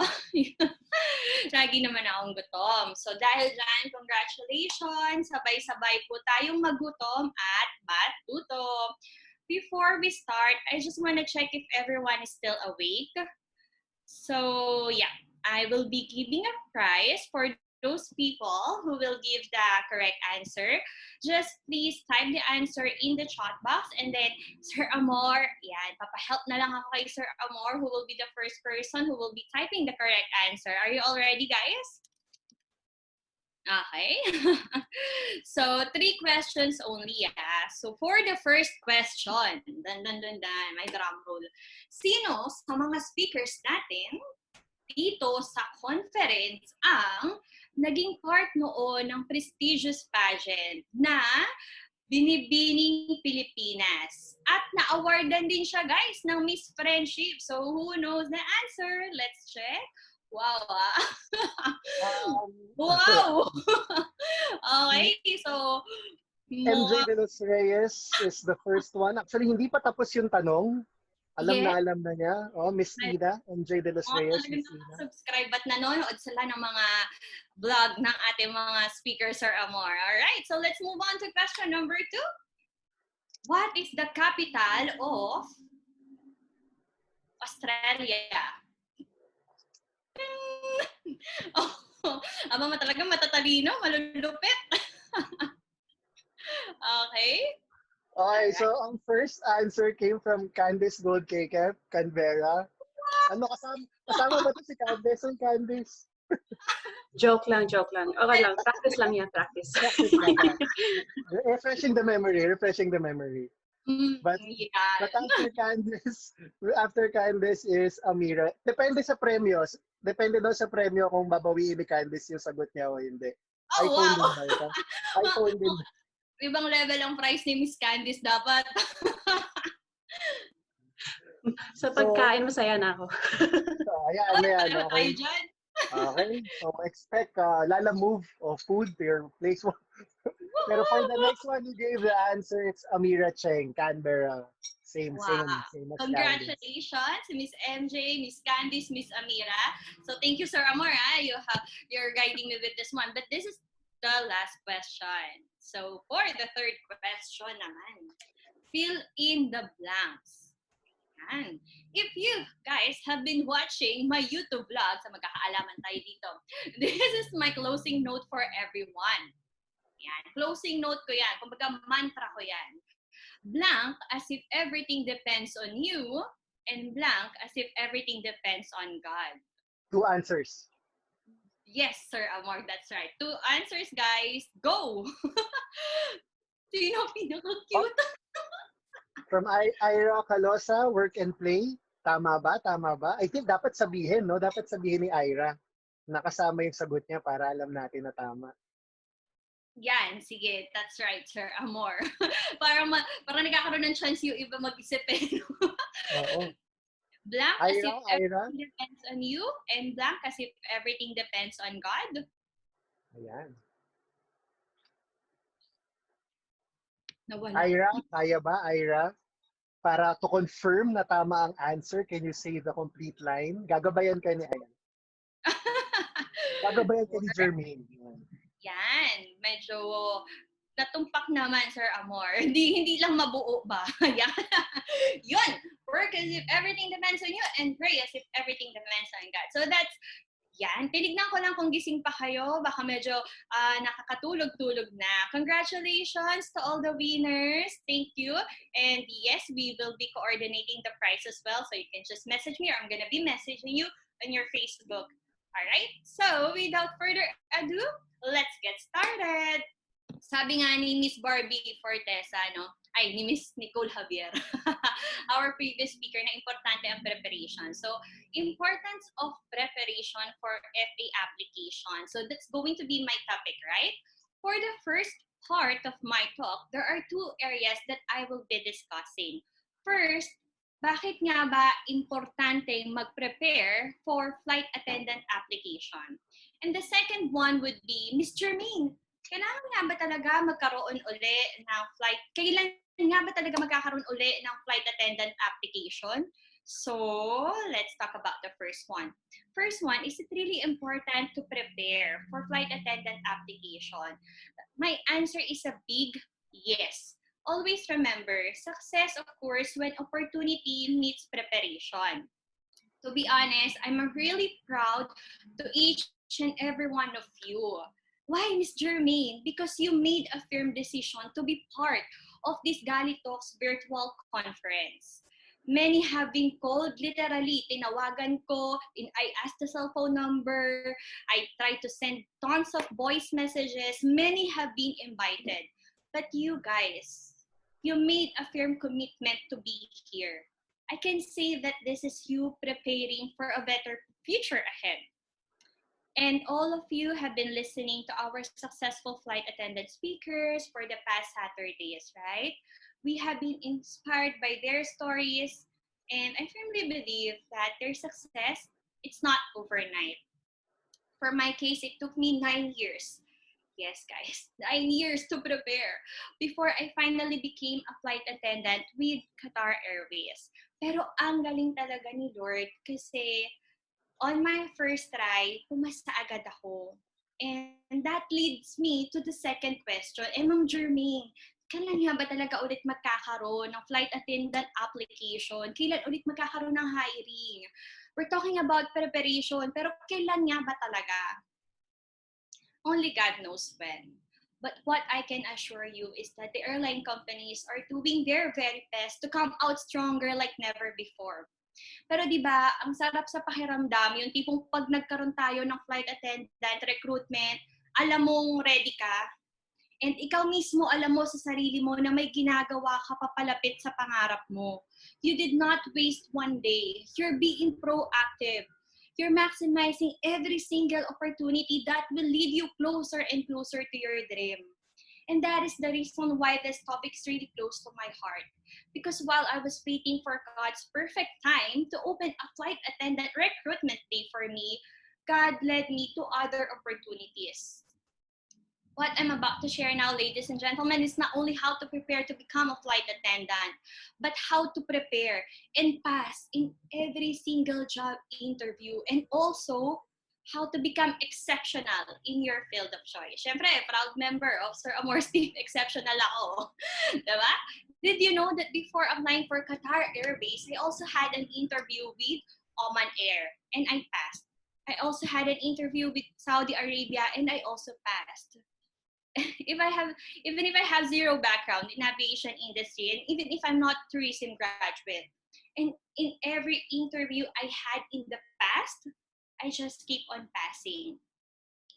Lagi naman akong gutom. So dahil dyan, congratulations! Sabay-sabay po tayong magutom at matuto. Before we start, I just want to check if everyone is still awake. So yeah, I will be giving a prize for those people who will give the correct answer. Just please type the answer in the chat box, and then Sir Amor, yan, papahelp na lang ako kay Sir Amor, who will be the first person who will be typing the correct answer. Are you all ready, guys? Okay. So 3 questions only. Yeah. So for the first question, may drum roll. Sino sa mga speakers natin dito sa conference ang naging part noon ng prestigious pageant na Binibining Pilipinas? At na-awardan din siya, guys, ng Miss Friendship. So who knows the answer? Let's check. Wow. Wow. Okay, so MJ De Los Reyes is the first one. Actually, hindi pa tapos yung tanong. Alam na niya. Oh, Miss Ida, MJ De Los Reyes. Miss Ida. Subscribe at nanonood sila ng mga vlog ng ating mga speakers, Sir Amor. Alright, so let's move on to question number 2. What is the capital of Australia? Oh, aba talaga matatalino, malulupit. Okay. Okay, so ang first answer came from Candace Goldcake, Canberra. Ano kasama ba ito si Candace? Ang Candace? Joke lang. Okay lang. Practice lang yan, practice. Refreshing the memory. But after Candace is Amira. Depende daw sa premyo kung babawiin ni Candace yung sagot niya o hindi. Oh, iPhone wow. din ba ito? iPhone din. ibang level ang price ni Miss Candace dapat. Sa pagkain, masaya na ako. So, ayan, ayan, Pareho tayo okay. dyan. Okay, so expect Lala move of food to your place. Pero for the next one, you gave the answer. It's Amira Cheng, Canberra. Same Wow. as Candace. Congratulations, Miss MJ, Miss Candice, Miss Amira. So thank you, Sir Amor. You're guiding me with this one. But this is the last question. So for the third question naman, fill in the blanks. Yan. If you guys have been watching my YouTube vlog, sa magkakaalaman tayo dito, this is my closing note for everyone. Yan. Closing note ko yan. Kumbaga mantra ko yan. Blank as if everything depends on you, and blank as if everything depends on God. 2 answers. Yes, Sir Amor, that's right. 2 answers, guys. Go! Sino pinaka-cute? From Ira Calosa, work and play. Tama ba? Tama ba? I think dapat sabihin, no? Dapat sabihin ni Ira. Nakasama yung sagot niya para alam natin na tama. Yan, sige. That's right, Sir Amor. para nagkakaroon ng chance yung iba mag-isip eh. Oo. Blank as Ira, if Ira. everything depends on you, and blank as if everything depends on God. Ayan. Nawala. Ira, kaya ba, Ira? Para to confirm na tama ang answer, can you say the complete line? Gagabayan ka ni Ira. Gagabayan ka ni Jermaine. Yan, medyo natumpak naman, Sir Amor. Hindi lang mabuo ba? Yan. Yun. Work as if everything depends on you, and pray as if everything depends on God. So that's, yan. Tinignan ko lang kung gising pa kayo. Baka medyo nakakatulog-tulog na. Congratulations to all the winners. Thank you. And yes, we will be coordinating the prize as well. So you can just message me, or I'm gonna be messaging you on your Facebook. Alright? So without further ado, let's get started. Sabi nga ni Miss Barbie Fortesa, ni Miss Nicole Javier, our previous speaker, na importante ang preparation. So, importance of preparation for FA application. So, that's going to be my topic, right? For the first part of my talk, there are 2 areas that I will be discussing. First, bakit nga ba importante mag-prepare for flight attendant application? And the second one would be, Miss Jermaine, kailangan nga ba talaga magkaroon uli ng flight? Kailan nga ba talaga magkakaroon uli ng flight attendant application? So, let's talk about the first one. First one, is it really important to prepare for flight attendant application? My answer is a big yes. Always remember, success, of course, when opportunity meets preparation. To be honest, I'm really proud to each and every one of you. Why, Miss Jermaine? Because you made a firm decision to be part of this Galley Talks virtual conference. Many have been called, literally, tinawagan ko, I asked the cell phone number, I tried to send tons of voice messages, many have been invited. But you guys, you made a firm commitment to be here. I can say that this is you preparing for a better future ahead. And all of you have been listening to our successful flight attendant speakers for the past Saturdays, right? We have been inspired by their stories, and I firmly believe that their success, it's not overnight. For my case, it took me 9 years. Yes, guys, 9 years to prepare before I finally became a flight attendant with Qatar Airways. Pero ang galing talaga ni Lord kasi on my first try, pumasa agad ako. And that leads me to the second question. Ma'am Jermaine, kailan nga ba talaga ulit magkakaroon ng flight attendant application? Kailan ulit magkakaroon ng hiring? We're talking about preparation, pero kailan nga ba talaga? Only God knows when. But what I can assure you is that the airline companies are doing their very best to come out stronger like never before. Pero di ba, ang sarap sa pakiramdam, yung tipong pag nagkaroon tayo ng flight attendant recruitment, alam mong ready ka, and ikaw mismo alam mo sa sarili mo na may ginagawa ka papalapit sa pangarap mo. You did not waste one day. You're being proactive. You're maximizing every single opportunity that will lead you closer and closer to your dream. And that is the reason why this topic is really close to my heart. Because while I was waiting for God's perfect time to open a flight attendant recruitment day for me, God led me to other opportunities. What I'm about to share now, ladies and gentlemen, is not only how to prepare to become a flight attendant, but how to prepare and pass in every single job interview, and also how to become exceptional in your field of choice. Siyempre, proud member of Sir Amor's team, exceptional ako. Diba? Did you know that before applying for Qatar Airways, I also had an interview with Oman Air, and I passed. I also had an interview with Saudi Arabia, and I also passed. If I have, even if I have zero background in aviation industry, and even if I'm not tourism graduate, and in every interview I had in the past, I just keep on passing.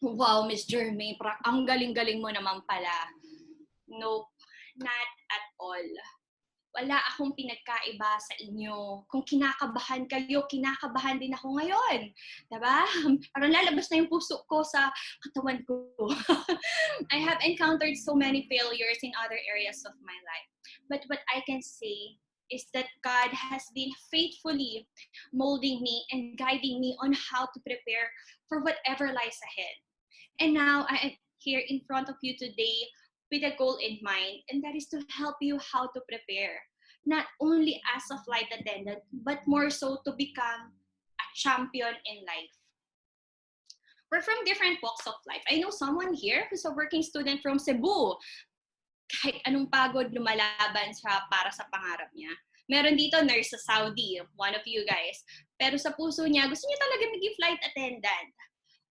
Wow, Miss Jermaine, ang galing-galing mo naman pala. Nope, not at all. Wala akong pinagkaiba sa inyo. Kung kinakabahan kayo, kinakabahan din ako ngayon. Diba? Parang lalabas na yung puso ko sa katawan ko. I have encountered so many failures in other areas of my life. But what I can say is that God has been faithfully molding me and guiding me on how to prepare for whatever lies ahead. And now I am here in front of you today with a goal in mind, and that is to help you how to prepare, not only as a flight attendant, but more so to become a champion in life. We're from different walks of life. I know someone here who's a working student from Cebu. Kahit anong pagod, lumalaban siya para sa pangarap niya. Meron dito, nurse sa Saudi, one of you guys. Pero sa puso niya, gusto niya talaga maging flight attendant.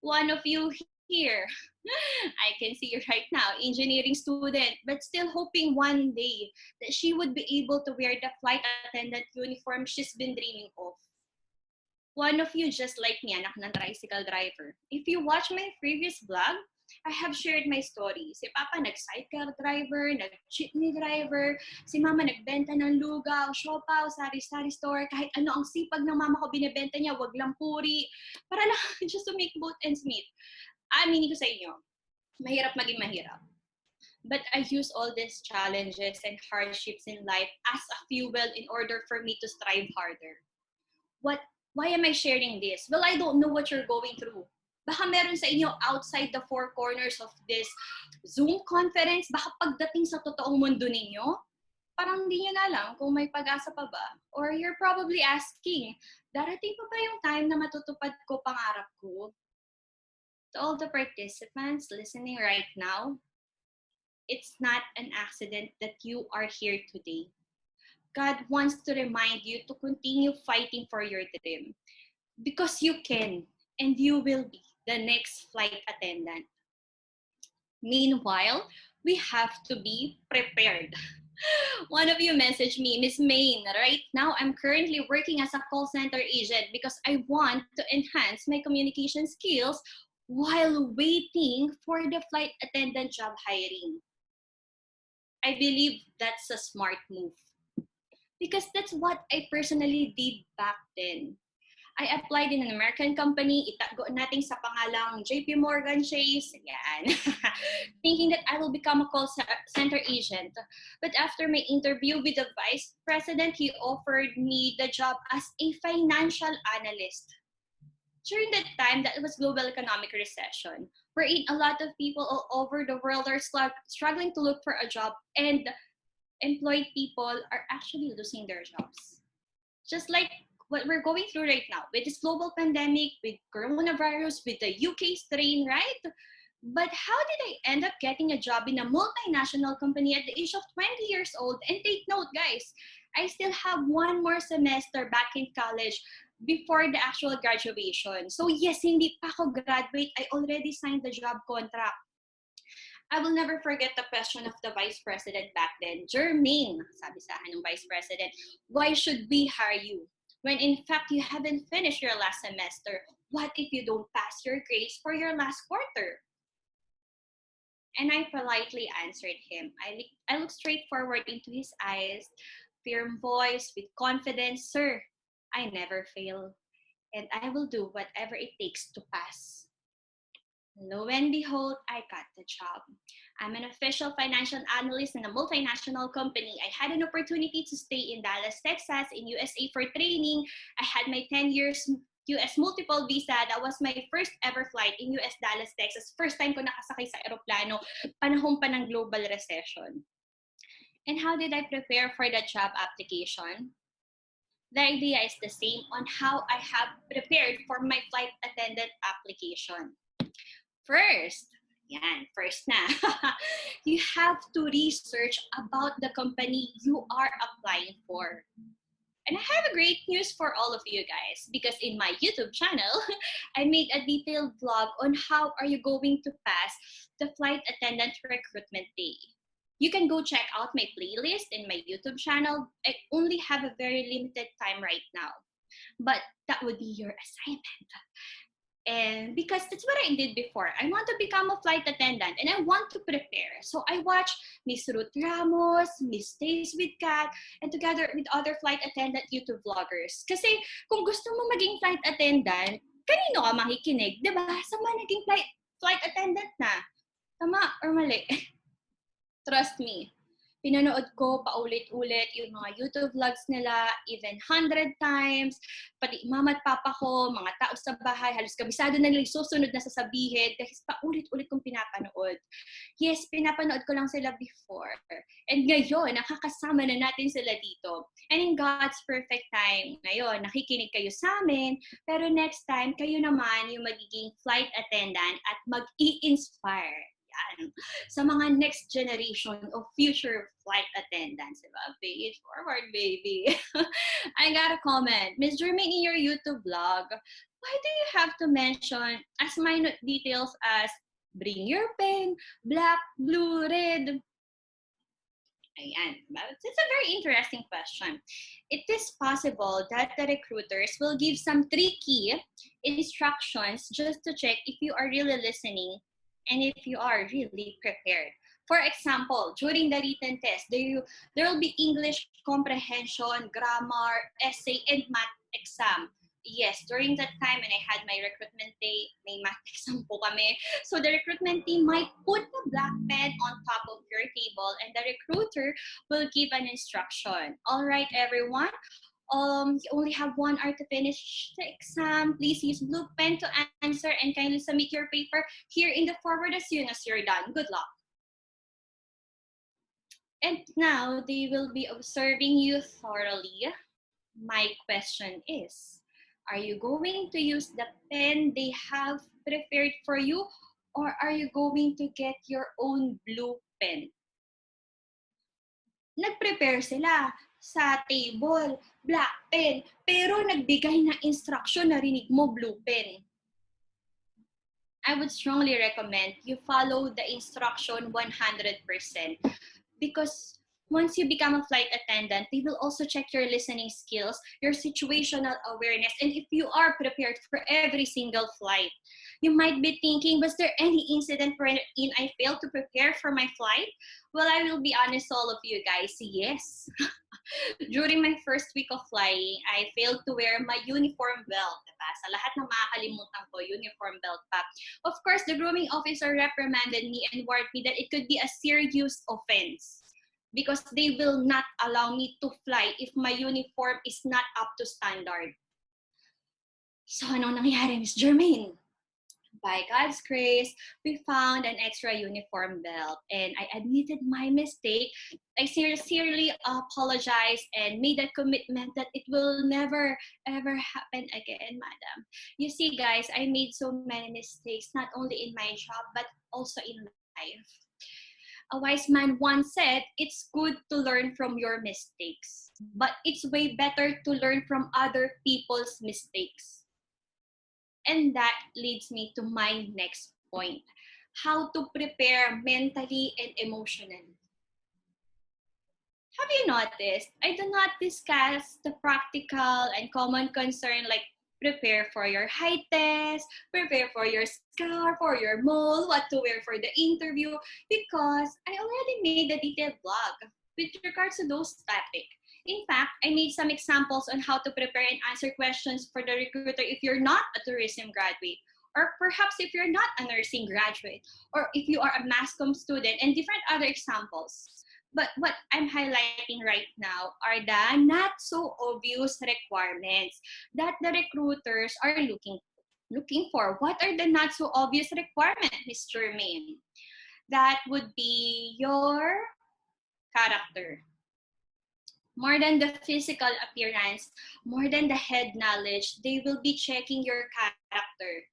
One of you here, I can see you right now, engineering student, but still hoping one day that she would be able to wear the flight attendant uniform she's been dreaming of. One of you just like me, anak ng tricycle driver. If you watch my previous vlog, I have shared my story. Si Papa nag-sidecar driver, nag-jeepney driver, si Mama nagbenta ng lugaw, siopaw, sari-sari store, kahit ano ang sipag ng mama ko binibenta niya, wag lang puri, para lang just to make both ends meet. Aminin ko sa inyo, mahirap maging mahirap. But I use all these challenges and hardships in life as a fuel in order for me to strive harder. Why am I sharing this? Well, I don't know what you're going through. Baka meron sa inyo outside the four corners of this Zoom conference, baka pagdating sa totoong mundo ninyo, parang hindi nyo na alam kung may pag-asa pa ba. Or you're probably asking, darating pa ba yung time na matutupad ko pangarap ko? To all the participants listening right now, it's not an accident that you are here today. God wants to remind you to continue fighting for your dream. Because you can, and you will be the next flight attendant. Meanwhile, we have to be prepared. One of you messaged me, Miss Maine, right now I'm currently working as a call center agent because I want to enhance my communication skills while waiting for the flight attendant job hiring. I believe that's a smart move because that's what I personally did back then. I applied in an American company, itago natin sa pangalang JP Morgan Chase, yan. Thinking that I will become a call center agent. But after my interview with the vice president, he offered me the job as a financial analyst. During that time, that was global economic recession, wherein a lot of people all over the world are struggling to look for a job, and employed people are actually losing their jobs. Just like what we're going through right now with this global pandemic, with coronavirus, with the UK strain, right? But how did I end up getting a job in a multinational company at the age of 20 years old? And take note, guys, I still have one more semester back in college before the actual graduation. So yes, hindi pa ako graduate, I already signed the job contract. I will never forget the question of the vice president back then. Jermaine, sabi sa akin ng vice president, why should we hire you? When in fact, you haven't finished your last semester. What if you don't pass your grades for your last quarter? And I politely answered him. I looked straight forward into his eyes, firm voice, with confidence. Sir, I never fail, and I will do whatever it takes to pass. Lo and behold, I got the job. I'm an official financial analyst in a multinational company. I had an opportunity to stay in Dallas, Texas, in USA for training. I had my 10 years US multiple visa. That was my first ever flight in US Dallas, Texas. First time ko nakasakay sa aeroplano, panahon pa ng global recession. And how did I prepare for the job application? The idea is the same on how I have prepared for my flight attendant application. First na, you have to research about the company you are applying for. And I have a great news for all of you guys, because in my YouTube channel, I made a detailed vlog on how are you going to pass the flight attendant recruitment day. You can go check out my playlist in my YouTube channel. I only have a very limited time right now, but that would be your assignment. And because that's what I did before. I want to become a flight attendant and I want to prepare. So I watched Miss Ruth Ramos, Miss Stays with Kat, and together with other flight attendant YouTube vloggers. Kasi kung gusto mo maging flight attendant, kanino ka makikinig? Diba? Sa mga naging flight attendant na. Tama or mali? Trust me. Pinanood ko paulit-ulit yung mga YouTube vlogs nila, even 100 times. Pati mama at papa ko, mga tao sa bahay, halos kabisado na nila susunod na sasabihin kasi paulit-ulit kong pinapanood. Yes, pinapanood ko lang sila before. And ngayon, nakakasama na natin sila dito. And in God's perfect time, ngayon, nakikinig kayo sa amin, pero next time, kayo naman yung magiging flight attendant at mag-i-inspire. Yan. Sa mga next generation of future flight attendants, diba? Pay it forward, baby. I got a comment. Ms. Jermaine, in your YouTube vlog, why do you have to mention as minor details as bring your pen, black, blue, red? Ayan. It's a very interesting question. It is possible that the recruiters will give some tricky instructions just to check if you are really listening and if you are really prepared. For example, during the written test, there will be English comprehension, grammar, essay, and math exam. Yes, during that time when I had my recruitment day, may math exam po kami. So the recruitment team might put the black pen on top of your table and the recruiter will give an instruction. All right, everyone. You only have 1 hour to finish the exam. Please use blue pen to answer and kindly submit your paper here in the forward as soon as you're done. Good luck. And now they will be observing you thoroughly. My question is, are you going to use the pen they have prepared for you or are you going to get your own blue pen? Nag-prepare sila sa table, black pen, pero nagbigay ng instruction, narinig mo, blue pen. I would strongly recommend you follow the instruction 100% because once you become a flight attendant, they will also check your listening skills, your situational awareness, and if you are prepared for every single flight. You might be thinking, was there any incident wherein I failed to prepare for my flight? Well, I will be honest to all of you guys, yes. During my first week of flying, I failed to wear my uniform belt. Diba? Sa lahat ng makakalimutan ko, uniform belt pa. Of course, the grooming officer reprimanded me and warned me that it could be a serious offense because they will not allow me to fly if my uniform is not up to standard. So, anong nangyari, Miss Jermaine? By God's grace, we found an extra uniform belt and I admitted my mistake. I sincerely apologized and made a commitment that it will never ever happen again, madam. You see, guys, I made so many mistakes, not only in my job, but also in life. A wise man once said, it's good to learn from your mistakes, but it's way better to learn from other people's mistakes. And that leads me to my next point, how to prepare mentally and emotionally. Have you noticed, I do not discuss the practical and common concern like prepare for your height test, prepare for your scar, for your mole, what to wear for the interview, because I already made a detailed blog with regards to those topics. In fact, I made some examples on how to prepare and answer questions for the recruiter if you're not a tourism graduate or perhaps if you're not a nursing graduate, or if you are a mass comm student, and different other examples. But what I'm highlighting right now are the not so obvious requirements that the recruiters are looking for. What are the not so obvious requirements, Mr. Jermaine? That would be your character. More than the physical appearance, more than the head knowledge, they will be checking your character.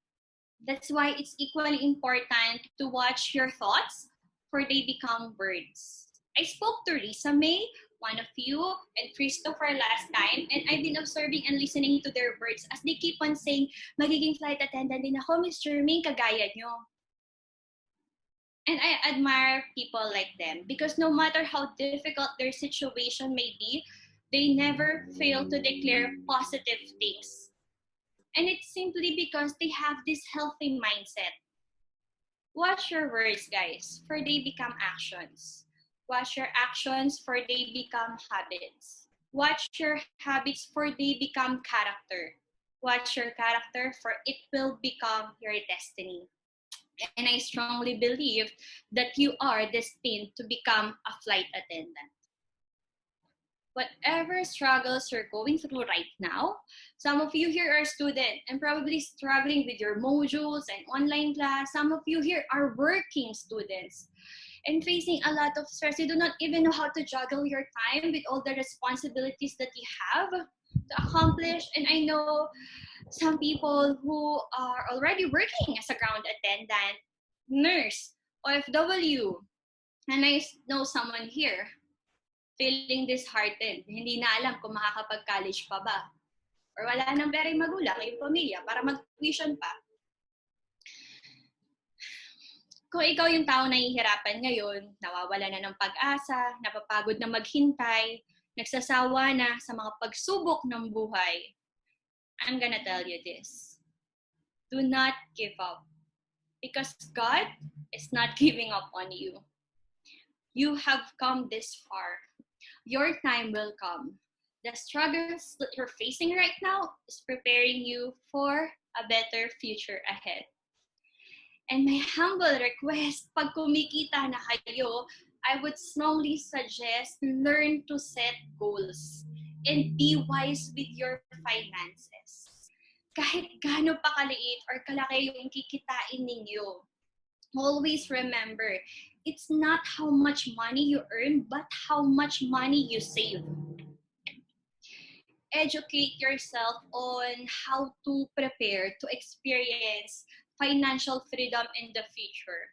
That's why it's equally important to watch your thoughts, for they become words. I spoke to Risa May, one of you, and Christopher last time, and I've been observing and listening to their words as they keep on saying, magiging flight attendant din ako, Miss Jermaine, kagaya nyo. And I admire people like them because no matter how difficult their situation may be, they never fail to declare positive things. And it's simply because they have this healthy mindset. Watch your words, guys, for they become actions. Watch your actions, for they become habits. Watch your habits, for they become character. Watch your character, for it will become your destiny. And I strongly believe that you are destined to become a flight attendant. Whatever struggles you're going through right now, some of you here are students and probably struggling with your modules and online class. Some of you here are working students and facing a lot of stress. You do not even know how to juggle your time with all the responsibilities that you have to accomplish. And I know some people who are already working as a ground attendant, nurse, OFW, and I know someone here feeling disheartened, hindi na alam kung makakapag-college pa ba, or wala nang very magulang yung pamilya para mag-tuition pa. Kung ikaw yung tao na nahihirapan ngayon, nawawala na ng pag-asa, napapagod na maghintay, nagsasawa na sa mga pagsubok ng buhay, I'm gonna tell you this. Do not give up. Because God is not giving up on you. You have come this far. Your time will come. The struggles that you're facing right now is preparing you for a better future ahead. And my humble request, pag kumikita na kayo, I would strongly suggest learn to set goals and be wise with your finances. Kahit gaano pa kaliit or kalaki yung kikitain ninyo, always remember, it's not how much money you earn, but how much money you save. Educate yourself on how to prepare to experience financial freedom in the future.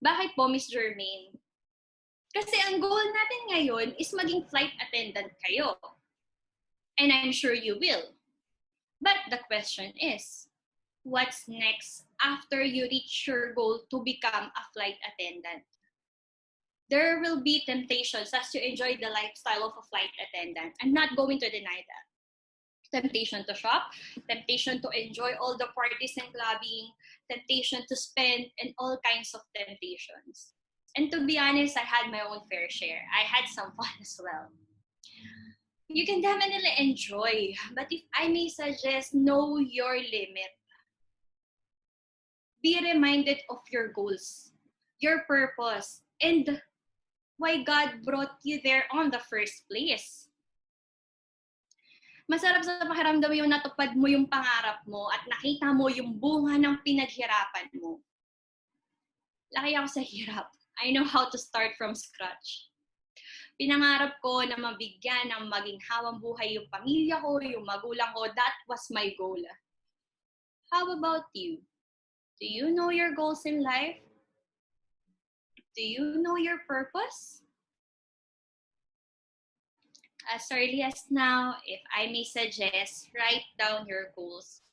Bakit po, Miss Jermaine? Kasi ang goal natin ngayon is maging flight attendant kayo. And I'm sure you will. But the question is, what's next after you reach your goal to become a flight attendant? There will be temptations as you enjoy the lifestyle of a flight attendant. I'm not going to deny that. Temptation to shop, temptation to enjoy all the parties and clubbing, temptation to spend, and all kinds of temptations. And to be honest, I had my own fair share. I had some fun as well. You can definitely enjoy, but if I may suggest, know your limit. Be reminded of your goals, your purpose, and why God brought you there on the first place. Masarap sa pakiramdam yung natupad mo yung pangarap mo at nakita mo yung bunga ng pinaghirapan mo. Laki ako sa hirap. I know how to start from scratch. Pinangarap ko na mabigyan ng maging hawang buhay yung pamilya ko, yung magulang ko. That was my goal. How about you? Do you know your goals in life? Do you know your purpose? As early as now, if I may suggest, write down your goals.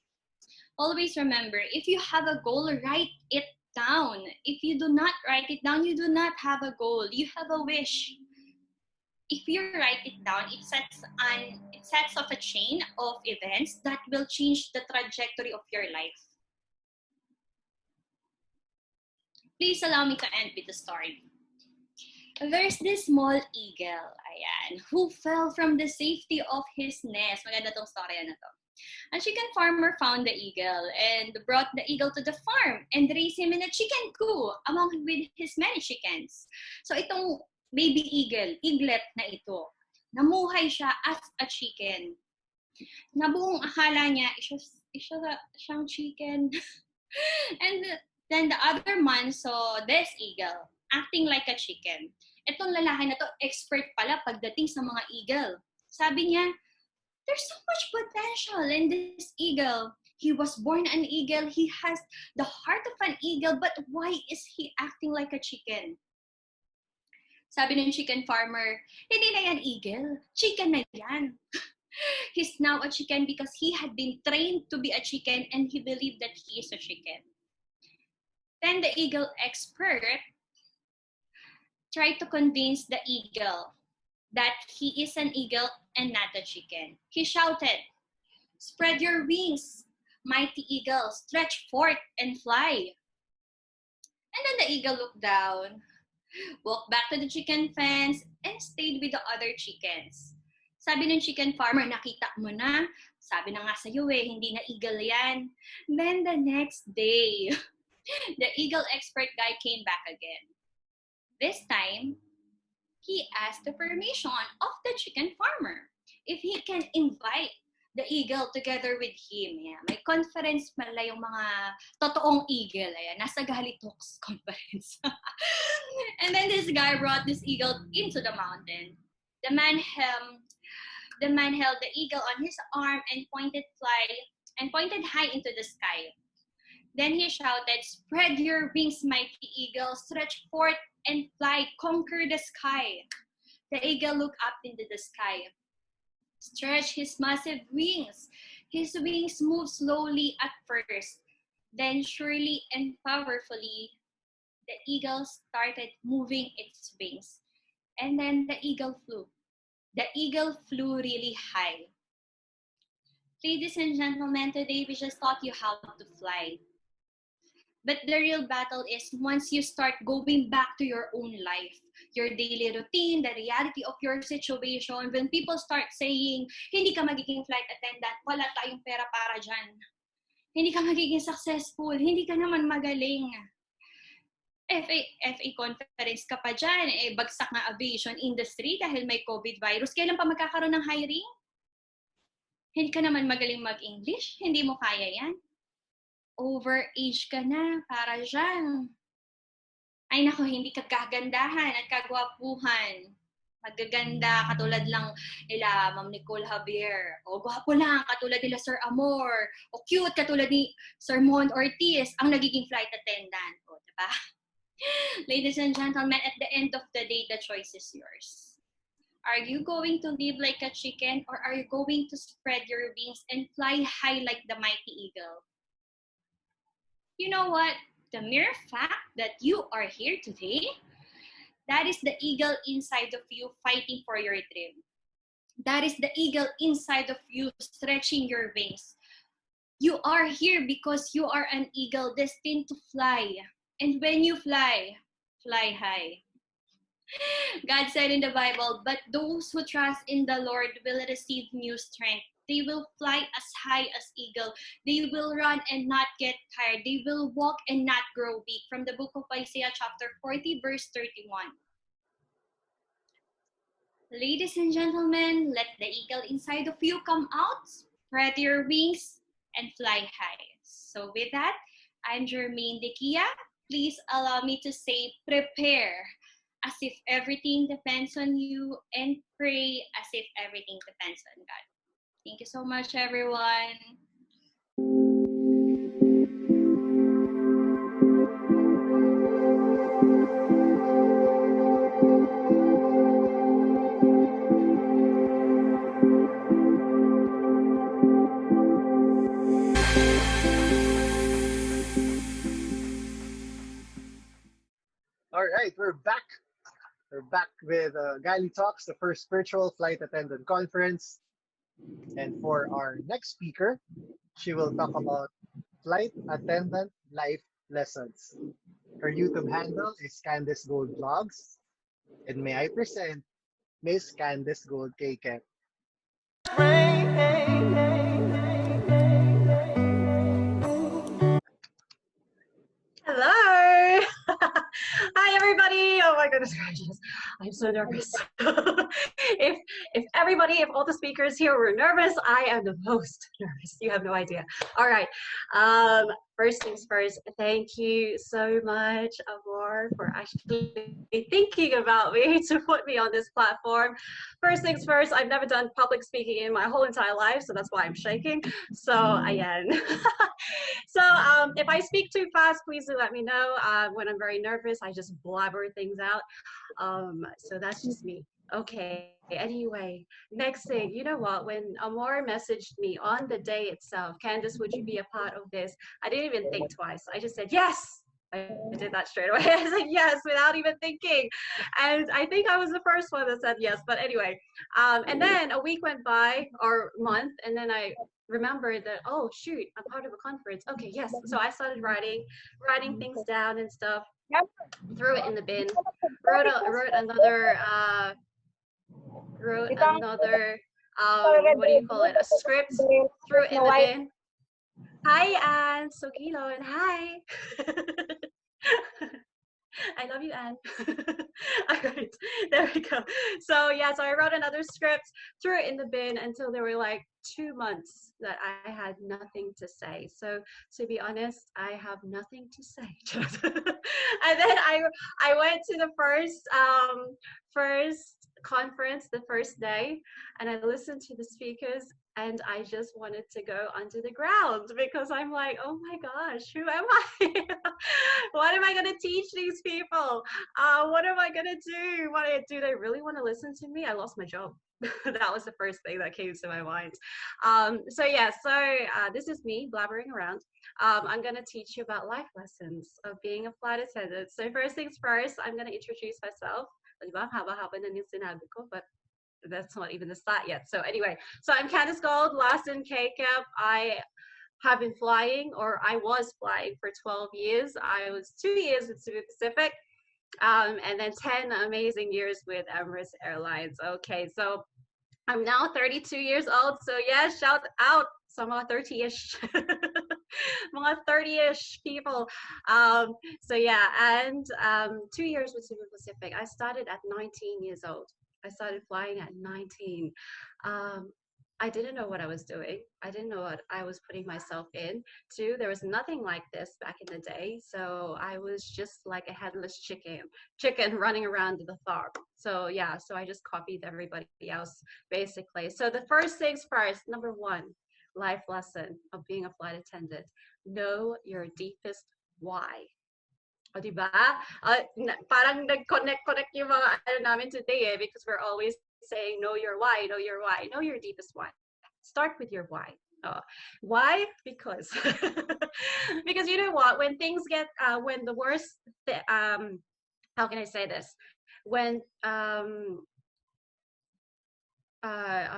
Always remember, if you have a goal, write it down. If you do not write it down, you do not have a goal. You have a wish. If you write it down, it sets off a chain of events that will change the trajectory of your life. Please allow me to end with a story. There's this small eagle, ayan, who fell from the safety of his nest. Maganda tong story na to. A chicken farmer found the eagle and brought the eagle to the farm and raised him in a chicken coop among with his many chickens. So itong baby eagle, eaglet na ito, namuhay siya as a chicken. Nabuong akala niya, siyang chicken. And then the other man saw this eagle acting like a chicken. Itong lalaki na to, expert pala pagdating sa mga eagle. Sabi niya, there's so much potential in this eagle. He was born an eagle. He has the heart of an eagle, but why is he acting like a chicken? Sabi ng chicken farmer, hindi na yan eagle. Chicken na yan. He's now a chicken because he had been trained to be a chicken and he believed that he is a chicken. Then the eagle expert tried to convince the eagle that he is an eagle and not a chicken. He shouted, "Spread your wings, mighty eagle, stretch forth and fly." And then the eagle looked down, walked back to the chicken fence, and stayed with the other chickens. Sabi ng chicken farmer, nakita mo na? Sabi na nga sa'yo hindi na eagle yan. Then the next day, the eagle expert guy came back again. This time, he asked the permission of the chicken farmer if he can invite the eagle together with him. Yeah, may conference pala yung mga totoong eagle. Ayan, nasa Galley Talks conference. And then this guy brought this eagle into the mountain. The man held the eagle on his arm and pointed high into the sky. Then he shouted, "Spread your wings, mighty eagle, stretch forth and fly, conquer the sky." The eagle looked up into the sky, stretched his massive wings. His wings moved slowly at first. Then surely and powerfully, the eagle started moving its wings. And then the eagle flew. The eagle flew really high. Ladies and gentlemen, today we just taught you how to fly. But the real battle is once you start going back to your own life, your daily routine, the reality of your situation, when people start saying, hindi ka magiging flight attendant, wala tayong pera para dyan. Hindi ka magiging successful, hindi ka naman magaling. FA conference ka pa dyan, bagsak na aviation industry dahil may COVID virus. Kailan pa magkakaroon ng hiring? Hindi ka naman magaling mag-English? Hindi mo kaya yan? Over-age ka na para dyan. Ay nako, hindi ka kagandahan at kagwapuhan. Magaganda katulad lang nila Ma'am Nicole Javier. O gwapo lang katulad nila Sir Amor. O cute katulad ni Sir Mond Ortiz ang nagiging flight attendant. O, diba? Ladies and gentlemen, at the end of the day, the choice is yours. Are you going to live like a chicken or are you going to spread your wings and fly high like the mighty eagle? You know what? The mere fact that you are here today, that is the eagle inside of you fighting for your dream. That is the eagle inside of you stretching your wings. You are here because you are an eagle destined to fly. And when you fly, fly high. God said in the Bible, "But those who trust in the Lord will receive new strength. They will fly as high as eagle. They will run and not get tired. They will walk and not grow weak." From the book of Isaiah chapter 40, verse 31. Ladies and gentlemen, let the eagle inside of you come out, spread your wings, and fly high. So with that, I'm Jermaine De Guia. Please allow me to say, prepare as if everything depends on you and pray as if everything depends on God. Thank you so much, everyone. All right, we're back. We're back with Galley Talks, the first virtual flight attendant conference. And for our next speaker, she will talk about flight attendant life lessons. Her YouTube handle is Candace Gold Vlogs. And may I present Miss Candace Gold Cake. I'm so nervous. If everybody, if all the speakers here were nervous, I am the most nervous. You have no idea. All right. First things first, thank you so much, Amor, for actually thinking about me to put me on this platform. First things first, I've never done public speaking in my whole entire life, so that's why I'm shaking. So, again. So, if I speak too fast, please do let me know. When I'm very nervous, I just blabber things out. So that's just me. Okay, anyway, next thing, you know what, when Amor messaged me on the day itself, Candace, would you be a part of this? I didn't even think twice. I just said, yes. I did that straight away. I said yes without even thinking. And I think I was the first one that said yes. But anyway, and then a week went by, or month, and then I remembered that, oh, shoot, I'm part of a conference. Okay, yes. So I started writing things down and stuff, threw it in the bin, wrote another what do you call it, a script, threw it in the bin. Hi, Anne Sokilo, and hi. I love you, Anne. All right, there we go. So yeah, so I wrote another script, threw it in the bin until there were like 2 months that I had nothing to say. So to be honest, I have nothing to say. And then I went to the first conference the first day, and I listened to the speakers, and I just wanted to go under the ground because I'm like, oh my gosh, who am I? What am I going to teach these people? What am I going to do? Do they really want to listen to me? I lost my job. That was the first thing that came to my mind. So yeah, this is me blabbering around. I'm going to teach you about life lessons of being a flight attendant. So first things first, I'm going to introduce myself. Haba-haba na yung sinabi ko, but that's not even the start yet. So anyway, so I'm Candace Gold, last in KCAP. I have been flying, or I was flying for 12 years. I was 2 years with Cebu Pacific, and then 10 amazing years with Emirates Airlines. Okay, so I'm now 32 years old. So yeah, shout out sa mga 30-ish. Mga 30-ish people. So yeah, and 2 years with Cebu Pacific. I started at 19 years old. I started flying at 19. I didn't know what I was doing. I didn't know what I was putting myself into. There was nothing like this back in the day. So I was just like a headless chicken running around the farm. So yeah, so I just copied everybody else basically. So the first things first, number one, life lesson of being a flight attendant. Know your deepest why. O, diba? Parang nag-connect yung mga namin today because we're always saying, know your why, know your why, know your deepest why. Start with your why. Why? Because, because you know what, when things get, when the worst, how can I say this? When, oh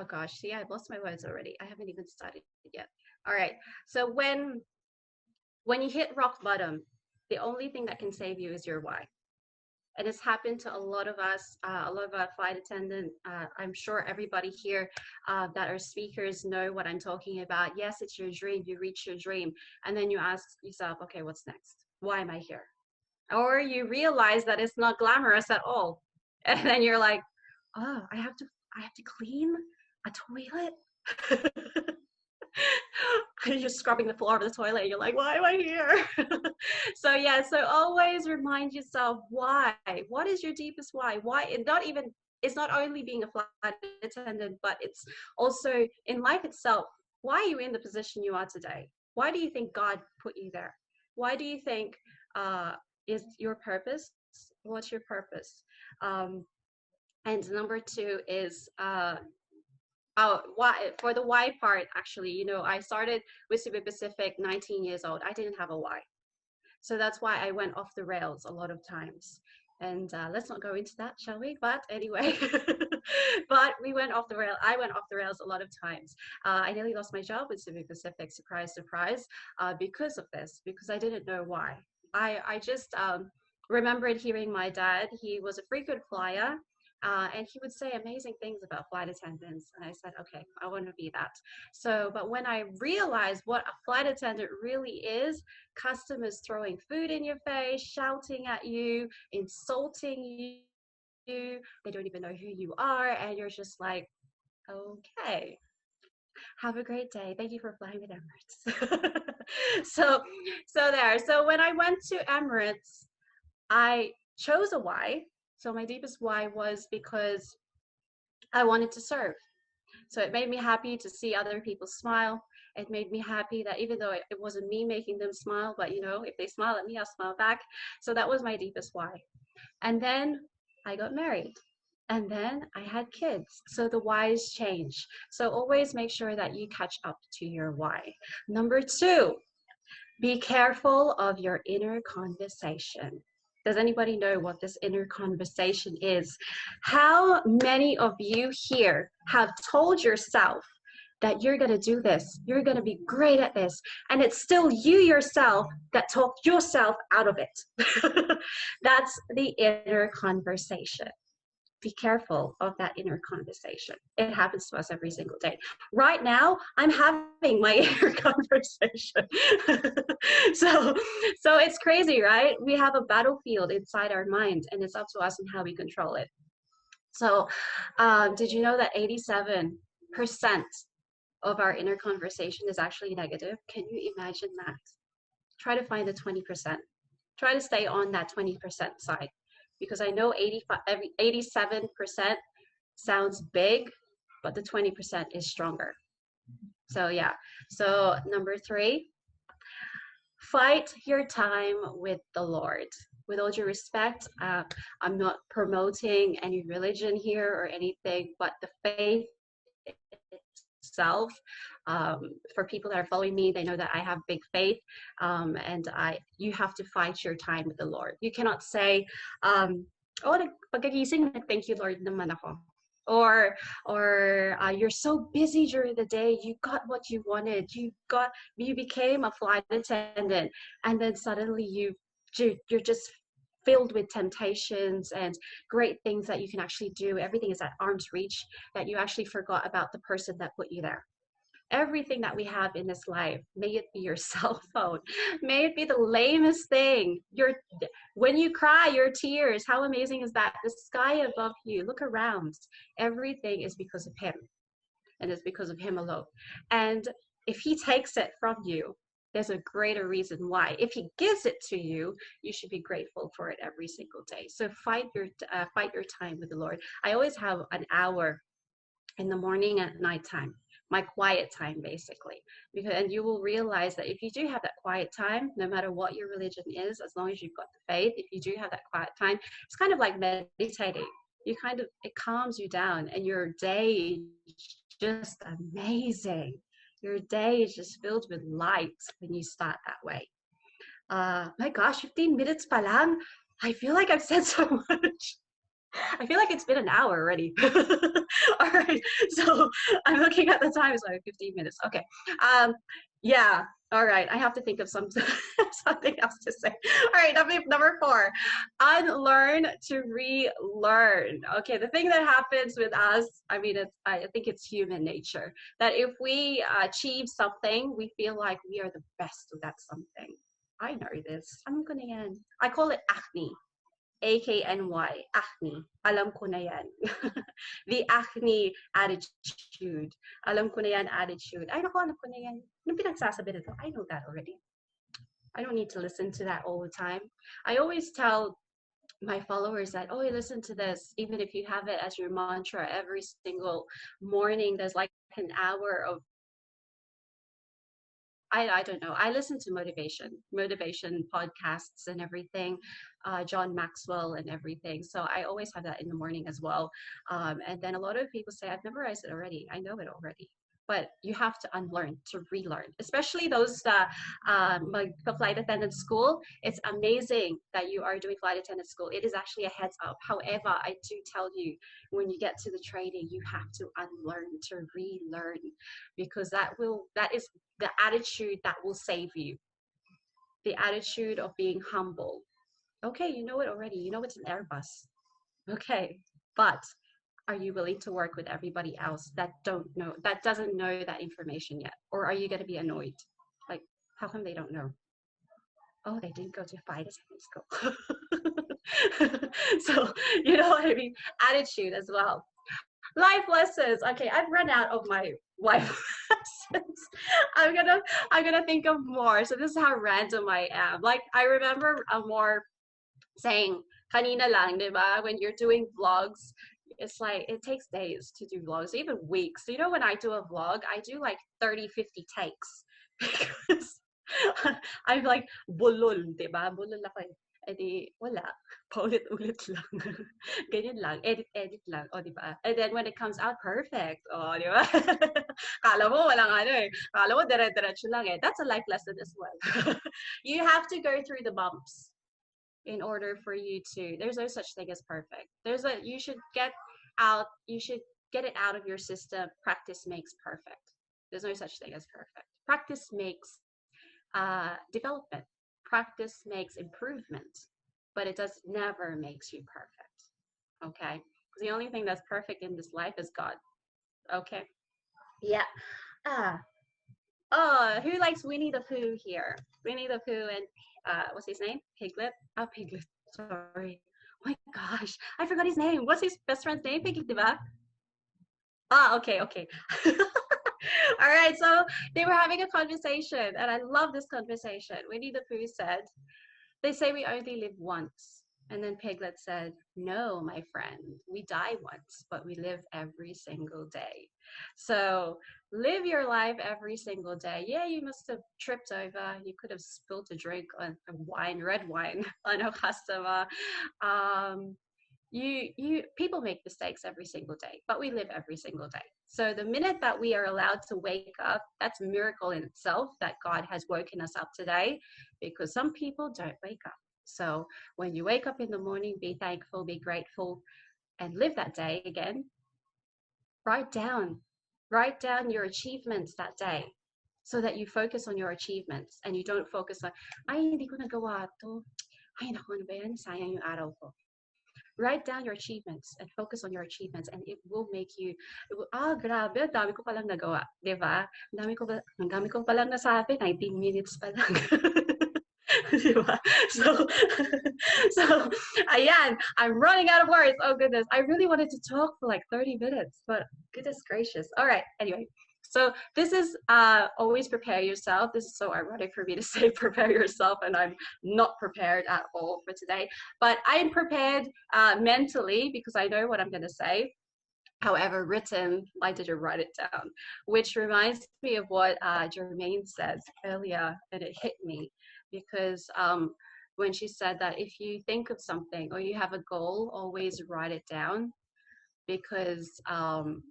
gosh, see, I've lost my words already. I haven't even started yet. All right. So when you hit rock bottom, the only thing that can save you is your why. And it's happened to a lot of us, a lot of our flight attendant. I'm sure everybody here that are speakers know what I'm talking about. Yes, it's your dream. You reach your dream. And then you ask yourself, okay, what's next? Why am I here? Or you realize that it's not glamorous at all. And then you're like, oh, I have to clean a toilet. You're scrubbing the floor of the toilet and you're like, why am I here? So yeah, so always remind yourself why. What is your deepest why? Why? It's not only being a flight attendant, but it's also in life itself. Why are you in the position you are today? Why do you think God put you there? Why do you think is your purpose? What's your purpose? And number two is why, for the why part, actually, you know, I started with Cebu Pacific 19 years old. I didn't have a why. So that's why I went off the rails a lot of times. And let's not go into that, shall we? But anyway, but we went off the rail. I went off the rails a lot of times. I nearly lost my job with Cebu Pacific, surprise, surprise, because of this, because I didn't know why. I just remembered hearing my dad. He was a frequent flyer. And he would say amazing things about flight attendants. And I said, okay, I want to be that. So, but when I realized what a flight attendant really is, customers throwing food in your face, shouting at you, insulting they don't even know who you are, and you're just like, okay, have a great day. Thank you for flying with Emirates. so so when I went to Emirates, I chose a why. So my deepest why was because I wanted to serve. So it made me happy to see other people smile. It made me happy that even though it wasn't me making them smile, but if they smile at me, I'll smile back. So that was my deepest why. And then I got married. And then I had kids. So the whys change. So always make sure that you catch up to your why. Number 2, be careful of your inner conversation. Does anybody know what this inner conversation is? How many of you here have told yourself that you're going to do this, you're going to be great at this, and it's still you yourself that talked yourself out of it? That's the inner conversation. Be careful of that inner conversation. It happens to us every single day. Right now, I'm having my inner conversation. so it's crazy, right? We have a battlefield inside our mind, and it's up to us and how we control it. So did you know that 87% of our inner conversation is actually negative? Can you imagine that? Try to find the 20%. Try to stay on that 20% side. Because I know 87% sounds big, but the 20% is stronger. So yeah. So number 3, fight your time with the Lord. With all due respect, I'm not promoting any religion here or anything, but the faith itself, for people that are following me, they know that I have big faith, and you have to fight your time with the Lord. You cannot say, pagkagising, thank you Lord naman ako. Or you're so busy during the day, you got what you wanted, you became a flight attendant, and then suddenly you're just filled with temptations and great things that you can actually do. Everything is at arm's reach, that you actually forgot about the person that put you there. Everything that we have in this life, may it be your cell phone, may it be the lamest thing, when you cry, your tears, how amazing is that? The sky above you, look around. Everything is because of him, and it's because of him alone. And if he takes it from you, there's a greater reason why. If he gives it to you, you should be grateful for it every single day. So fight your time with the Lord. I always have an hour in the morning and nighttime, my quiet time, basically. And you will realize that if you do have that quiet time, no matter what your religion is, as long as you've got the faith, if you do have that quiet time, it's kind of like meditating. It calms you down, and your day is just amazing. Your day is just filled with light when you start that way. My gosh, 15 minutes pa lang. I feel like I've said so much. I feel like it's been an hour already. All right, so I'm looking at the time. It's like 15 minutes. Okay. Yeah. All right. I have to think of something else to say. All right. Number 4, unlearn to relearn. Okay. The thing that happens with us, I think it's human nature that if we achieve something, we feel like we are the best of that something. I know this. I call it acne. AKNY, acne. Alam ko na yan. The acne attitude. Alam ko na yan attitude. Ay, naku, alam ko na yan. Anong pinagsasabi nito? I know that already. I don't need to listen to that all the time. I always tell my followers that, listen to this. Even if you have it as your mantra every single morning, there's like an hour of I don't know. I listen to motivation podcasts and everything, John Maxwell and everything. So I always have that in the morning as well. And then a lot of people say, I've memorized it already. I know it already. But you have to unlearn, to relearn, especially those flight attendant school. It's amazing that you are doing flight attendant school. It is actually a heads up. However, I do tell you, when you get to the training, you have to unlearn, to relearn, because that is the attitude that will save you. The attitude of being humble. Okay, you know it already. You know it's an Airbus. Okay, but are you willing to work with everybody else that doesn't know that information yet? Or are you going to be annoyed? Like, how come they don't know? Oh, they didn't go to flight attendant school. So, you know what I mean? Attitude as well. Life lessons. Okay, I've run out of my life lessons. I'm gonna think of more. So this is how random I am. Like I remember Amor saying kanina lang, diba? When you're doing vlogs, it's like it takes days to do vlogs, even weeks. You know, when I do a vlog, I do like 30, 50 takes because I'm like bulol, diba? Bulol ako. Edi, wala. Paulit-ulit lang. Ganyan lang. Edit lang. O, diba? And then when it comes out, perfect. O, diba? Kala mo walang ano eh. Kala mo dire-diretso lang eh. That's a life lesson as well. You have to go through the bumps in order for you to, there's no such thing as perfect. You should get it out of your system. Practice makes perfect. There's no such thing as perfect. Practice makes development. Practice makes improvement, but it never makes you perfect. Okay, because the only thing that's perfect in this life is God. Okay, yeah. Who likes Winnie the Pooh here? Winnie the Pooh and what's his name? Piglet. Oh, Piglet. Sorry. Oh my gosh, I forgot his name. What's his best friend's name? Piglet, diba? Okay. All right, so they were having a conversation, and I love this conversation. Winnie the Pooh said, "They say we only live once." And then Piglet said, "No, my friend, we die once, but we live every single day." So live your life every single day. Yeah, you must have tripped over. You could have spilled a drink on red wine on a customer. People make mistakes every single day, but we live every single day. So the minute that we are allowed to wake up, that's a miracle in itself that God has woken us up today, because some people don't wake up. So when you wake up in the morning, be thankful, be grateful, and live that day again. Write down your achievements that day, so that you focus on your achievements and you don't focus on, ay, hindi ko nagawa to. Ay, naku, ano ba yan? Sayang yung araw ko. Write down your achievements and focus on your achievements, and it will make you, grabe, dami ko palang nagawa, di ba? Ang dami ko palang nasabi, 19 minutes pa lang. Diba? So, ayan, I'm running out of words. Oh goodness, I really wanted to talk for like 30 minutes, but goodness gracious. All right, anyway. So this is always prepare yourself. This is so ironic for me to say prepare yourself, and I'm not prepared at all for today. But I'm prepared mentally, because I know what I'm going to say. However, written, I didn't write it down, which reminds me of what Jermaine said earlier, and it hit me, because when she said that if you think of something or you have a goal, always write it down, because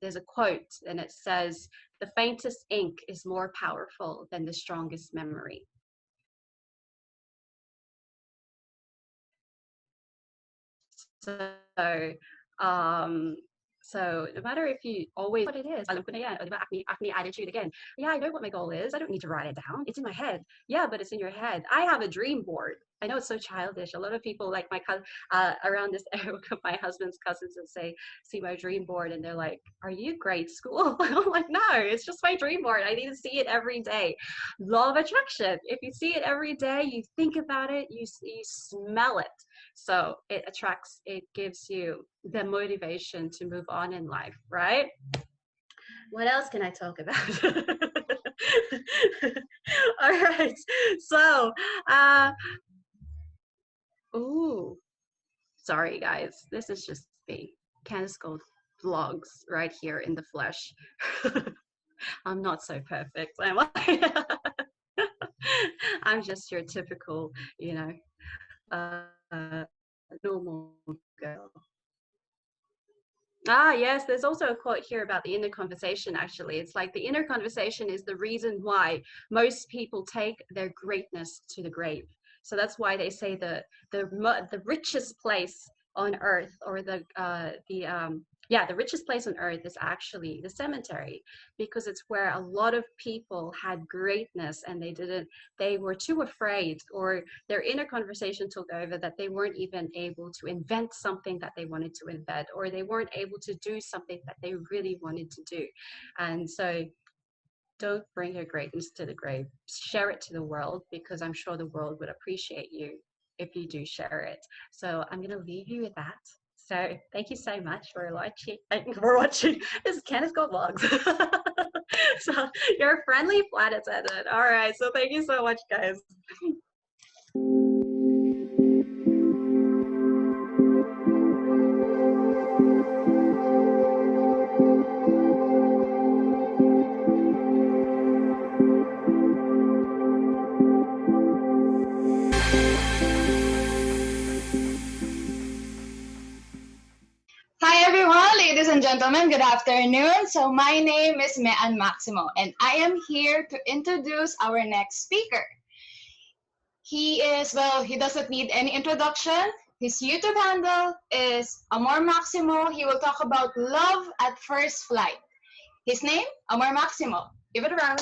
there's a quote, and it says, "The faintest ink is more powerful than the strongest memory." So no matter if you always, what it is, alam ko na yan, acne attitude again. Yeah, I know what my goal is. I don't need to write it down. It's in my head. Yeah, but it's in your head. I have a dream board. I know it's so childish. A lot of people, like around this area, my husband's cousins will say, "See my dream board," and they're like, "Are you grade school?" I'm like, "No, it's just my dream board. I need to see it every day." Law of attraction. If you see it every day, you think about it, you smell it. So it attracts, it gives you the motivation to move on in life, right? What else can I talk about? All right. So, sorry guys. This is just me. Candace Gold vlogs right here in the flesh. I'm not so perfect, am I? I'm just your typical, normal girl. Yes, there's also a quote here about the inner conversation. Actually, it's like the inner conversation is the reason why most people take their greatness to the grave. So that's why they say the richest place on earth, or the richest place on earth is actually the cemetery, because it's where a lot of people had greatness and they were too afraid, or their inner conversation took over, that they weren't even able to invent something that they wanted to invent, or they weren't able to do something that they really wanted to do. And so don't bring your greatness to the grave. Share it to the world, because I'm sure the world would appreciate you if you do share it. So I'm going to leave you with that. So thank you so much for watching. This is Candace Go Vlogs. So you're a friendly flight attendant. All right. So thank you so much, guys. Hi everyone, ladies and gentlemen, good afternoon. So my name is Amor Maximo and I am here to introduce our next speaker. He doesn't need any introduction. His YouTube handle is Amor Maximo. He will talk about love at first flight. His name, Amor Maximo. Give it a round.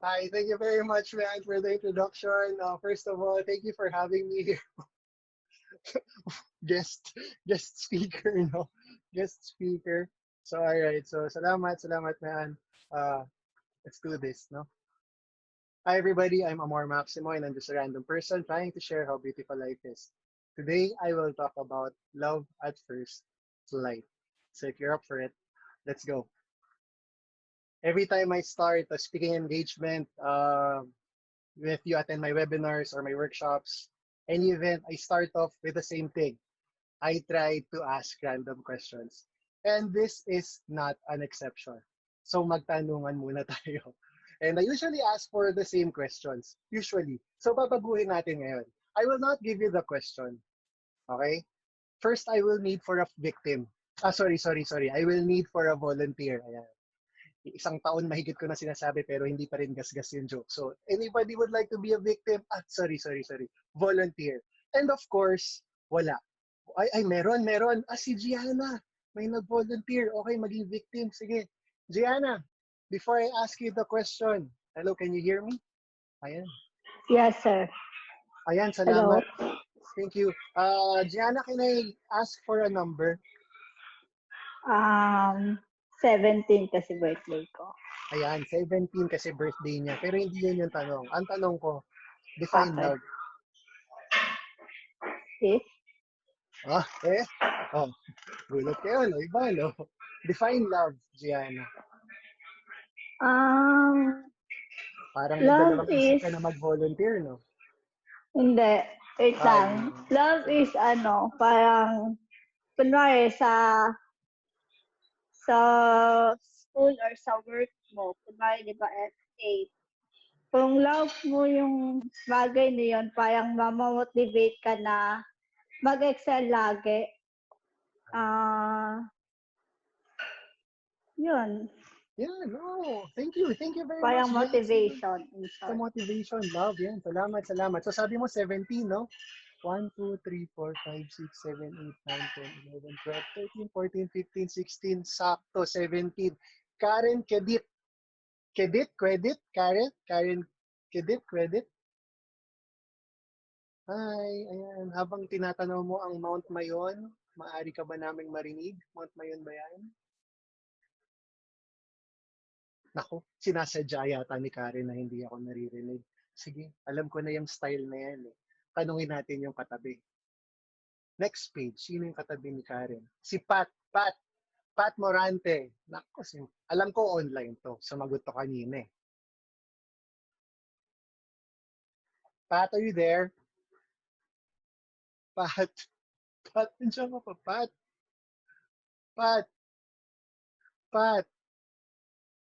Hi, thank you very much, man, for the introduction. First of all, thank you for having me here. guest guest speaker, no? Guest speaker. So, alright. So, salamat, man. Uh, let's do this, no? Hi, everybody. I'm Amor Maximo, and I'm just a random person trying to share how beautiful life is. Today, I will talk about love at first flight. So, if you're up for it, let's go. Every time I start a speaking engagement, if you attend my webinars or my workshops, any event, I start off with the same thing. I try to ask random questions. And this is not an exception. So magtanungan muna tayo. And I usually ask for the same questions. Usually. So babaguhin natin ngayon. I will not give you the question. Okay? First, I will need for a victim. Sorry. I will need for a volunteer. Ayan. Isang taon mahigit ko na sinasabi pero hindi pa rin gasgas yung joke. So, anybody would like to be a victim? Sorry. Volunteer. And of course, wala. Ay, meron. Si Gianna. May nag-volunteer. Okay, maging victim. Sige. Gianna, before I ask you the question. Hello, can you hear me? Ayan. Yes, sir. Ayan, salamat. Hello. Thank you. Gianna, can I ask for a number? 17 kasi birthday ko. Ayan, 17 kasi birthday niya. Pero hindi yun yung tanong. Ang tanong ko, define love. Eh? Oh, gulat kayo, no? Iba, no? Define love, Gianna. Parang love is... ka na mag-volunteer, no? Hindi. Wait lang. Love is parang, kunwari sa school or sa work mo, kunwari, di ba, FA, kung love mo yung bagay na yun, parang mamamotivate ka na mag-excel lagi. Yun. Yeah, no. Thank you very parang much. Motivation. Sa motivation, love, yan. Salamat. So sabi mo 17, no? 1, 2, 3, 4, 5, 6, 7, 8, 9, 10, 11, 12, 13, 14, 15, 16, sakto, 17. Karen Kedit. Karen Kedit, credit. Hi, ayan. Habang tinatanaw mo ang Mount Mayon, maaari ka ba naming marinig? Mount Mayon ba yan? Naku, sinasadya yata ni Karen na hindi ako naririnig. Sige, alam ko na yung style na yan. Tanungin natin yung katabi. Next page, sino yung katabi ni Karen? Si Pat Morante. Naku, alam ko online to. Sumagot to kanina eh. Pat, are you there? Pat, nandiyan ka pa,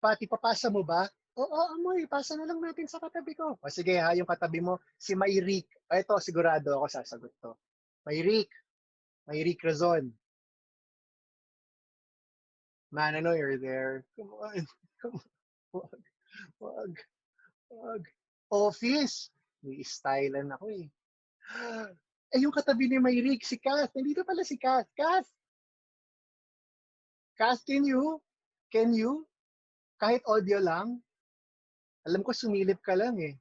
Pat, ipapasa mo ba? Oo, Amoy, pasa na lang natin sa katabi ko. O sige ha, yung katabi mo, si Mayrick. Ito, sigurado ako sasagot to. Mayrick Razon. Man, I know you're there. Come on. Wag. Office. May stylean ako eh. Yung katabi ni Mayrick, si Kath. Nandito pala si Kath. Kath, can you? Kahit audio lang? Alam ko sumilip ka lang eh.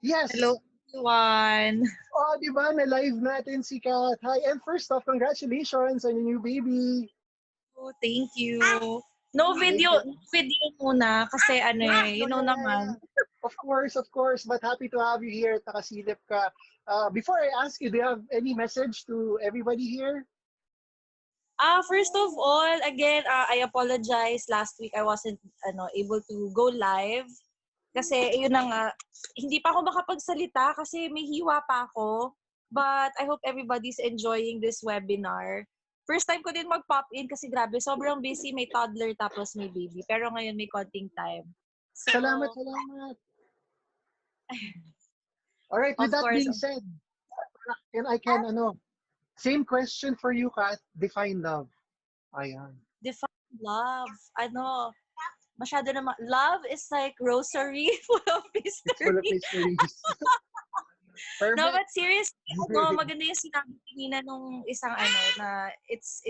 Yes. Hello. everyone. Oh, di ba? Na-live natin si Kat. Hi, and first off, congratulations on your new baby. Oh, thank you. No video muna kasi naman. Of course. But happy to have you here at nakasilip ka. Before I ask you, do you have any message to everybody here? First of all, again, I apologize. Last week I wasn't able to go live kasi yun na nga, hindi pa ako makapagsalita kasi may hiwa pa ako. But I hope everybody's enjoying this webinar. First time ko din mag-pop in kasi grabe, sobrang busy, may toddler tapos may baby. Pero ngayon may konting time. So, Salamat. All right, with that being said, and I can, same question for you, Kat. Define love. Ayan. Define love. Masyado naman. Love is like rosary full of It's full of mystery. mysteries. Perfect. No, but seriously, maganda yung sinabi kanina nung isang na it's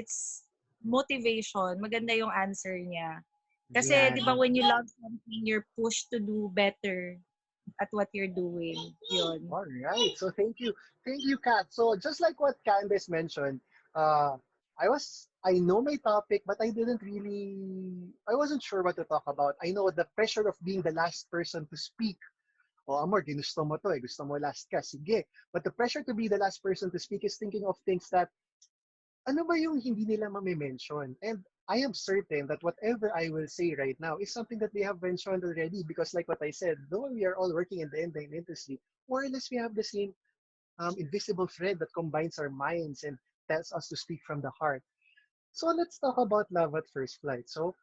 motivation. Maganda yung answer niya. Kasi, Yeah. di ba, when you love something, you're pushed to do better at what you're doing. Yun. All right. So thank you, Kat. So just like what Candace mentioned, I know my topic, but I wasn't sure what to talk about. I know the pressure of being the last person to speak. Oh, Amor, ginusto mo to eh. Gusto mo last ka. Sige. But the pressure to be the last person to speak is thinking of things that, ano ba yung hindi nila mamimension? And I am certain that whatever I will say right now is something that they have mentioned already because like what I said, though we are all working in the entertainment industry, more or less we have the same invisible thread that combines our minds and tells us to speak from the heart. So let's talk about love at first flight. So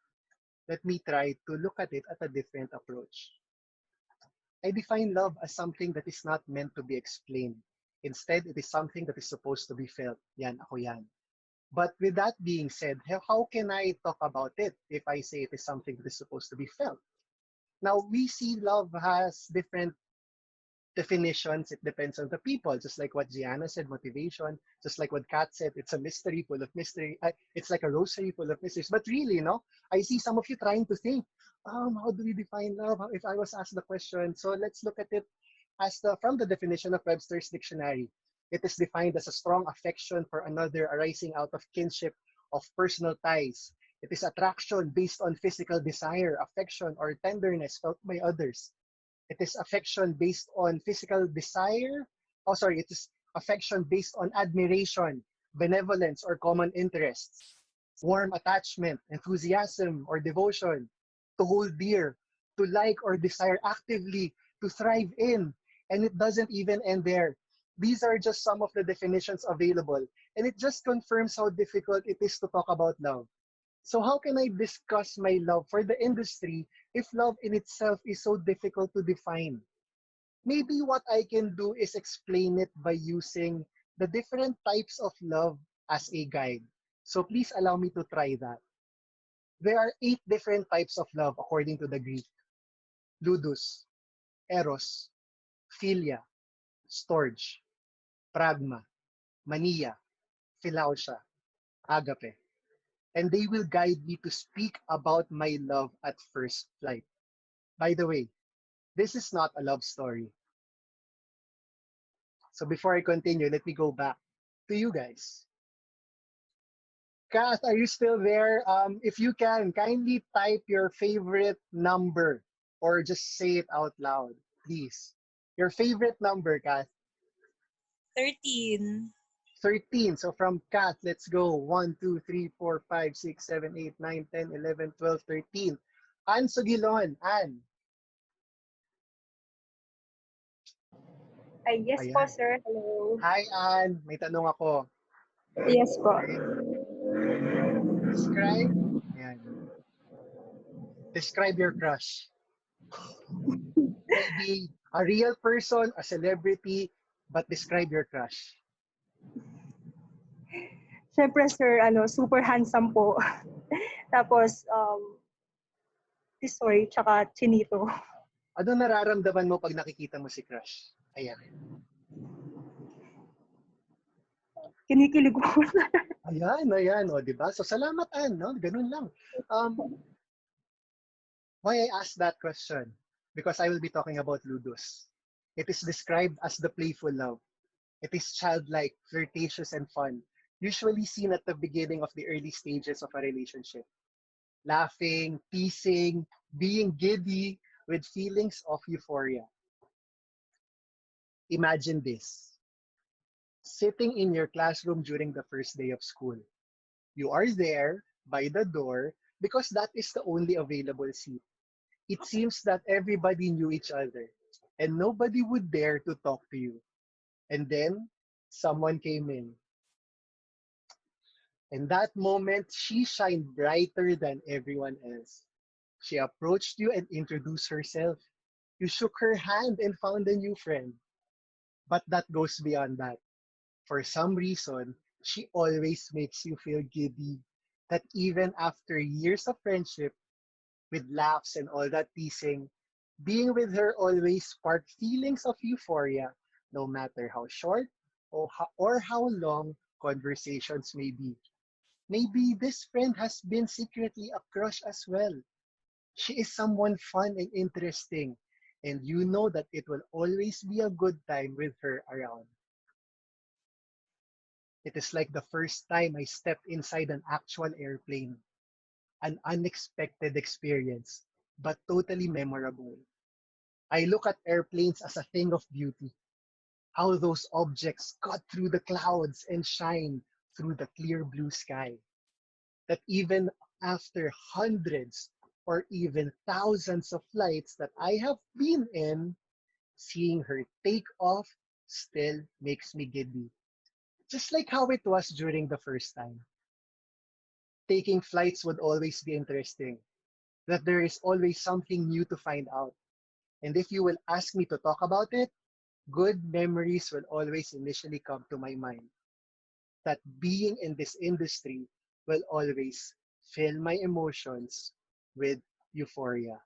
let me try to look at it at a different approach. I define love as something that is not meant to be explained. Instead, it is something that is supposed to be felt. Yan, ako yan. But with that being said, how can I talk about it if I say it is something that is supposed to be felt? Now, we see love has different definitions. It depends on the people. Just like what Gianna said, motivation. Just like what Kat said, it's a mystery full of mystery. It's like a rosary full of mysteries. But really, I see some of you trying to think, how do we define love? If I was asked the question. So let's look at it from the definition of Webster's dictionary. It is defined as a strong affection for another arising out of kinship of personal ties. It is attraction based on physical desire, affection, or tenderness felt by others. It is affection based on physical desire. It is affection based on admiration, benevolence, or common interests. Warm attachment, enthusiasm, or devotion. To hold dear, to like or desire actively, to thrive in. And it doesn't even end there. These are just some of the definitions available. And it just confirms how difficult it is to talk about love. So how can I discuss my love for the industry if love in itself is so difficult to define? Maybe what I can do is explain it by using the different types of love as a guide. So please allow me to try that. There are 8 different types of love according to the Greek. Ludus, Eros, Philia, Storge, Pragma, Mania, Philautia, Agape. And they will guide me to speak about my love at first flight. By the way, this is not a love story. So before I continue, let me go back to you guys. Kath, are you still there? If you can, kindly type your favorite number or just say it out loud, please. Your favorite number, Kath? 13. 13. So from Kath, let's go. 1, 2, 3, 4, 5, 6, 7, 8, 9, 10, 11, 12, 13. Ann Sugilon. Ann. Ay, yes Ayan. po, sir. Hello. Hi, Ann. May tanong ako. Yes po. Describe. Ayan. Describe your crush. Maybe a real person, a celebrity, but describe your crush. Siyempre, sir, super handsome po. Tapos, tisoy, tsaka chinito. Ano nararamdaman mo pag nakikita mo si crush? Ayan. Kinikilig po. Ayan. O, diba? So, salamat, Ann. No? Ganun lang. Why I asked that question? Because I will be talking about Ludus. It is described as the playful love. It is childlike, flirtatious, and fun, usually seen at the beginning of the early stages of a relationship. Laughing, teasing, being giddy with feelings of euphoria. Imagine this: sitting in your classroom during the first day of school. You are there by the door because that is the only available seat. It seems that everybody knew each other and nobody would dare to talk to you. And then someone came in. In that moment, she shined brighter than everyone else. She approached you and introduced herself. You shook her hand and found a new friend. But that goes beyond that. For some reason, she always makes you feel giddy. That even after years of friendship, with laughs and all that teasing, being with her always sparked feelings of euphoria, no matter how short or how long conversations may be. Maybe this friend has been secretly a crush as well. She is someone fun and interesting, and you know that it will always be a good time with her around. It is like the first time I stepped inside an actual airplane, an unexpected experience, but totally memorable. I look at airplanes as a thing of beauty, how those objects cut through the clouds and shine through the clear blue sky. That even after hundreds or even thousands of flights that I have been in, seeing her take off still makes me giddy. Just like how it was during the first time. Taking flights would always be interesting, that there is always something new to find out. And if you will ask me to talk about it, good memories will always initially come to my mind. That being in this industry will always fill my emotions with euphoria.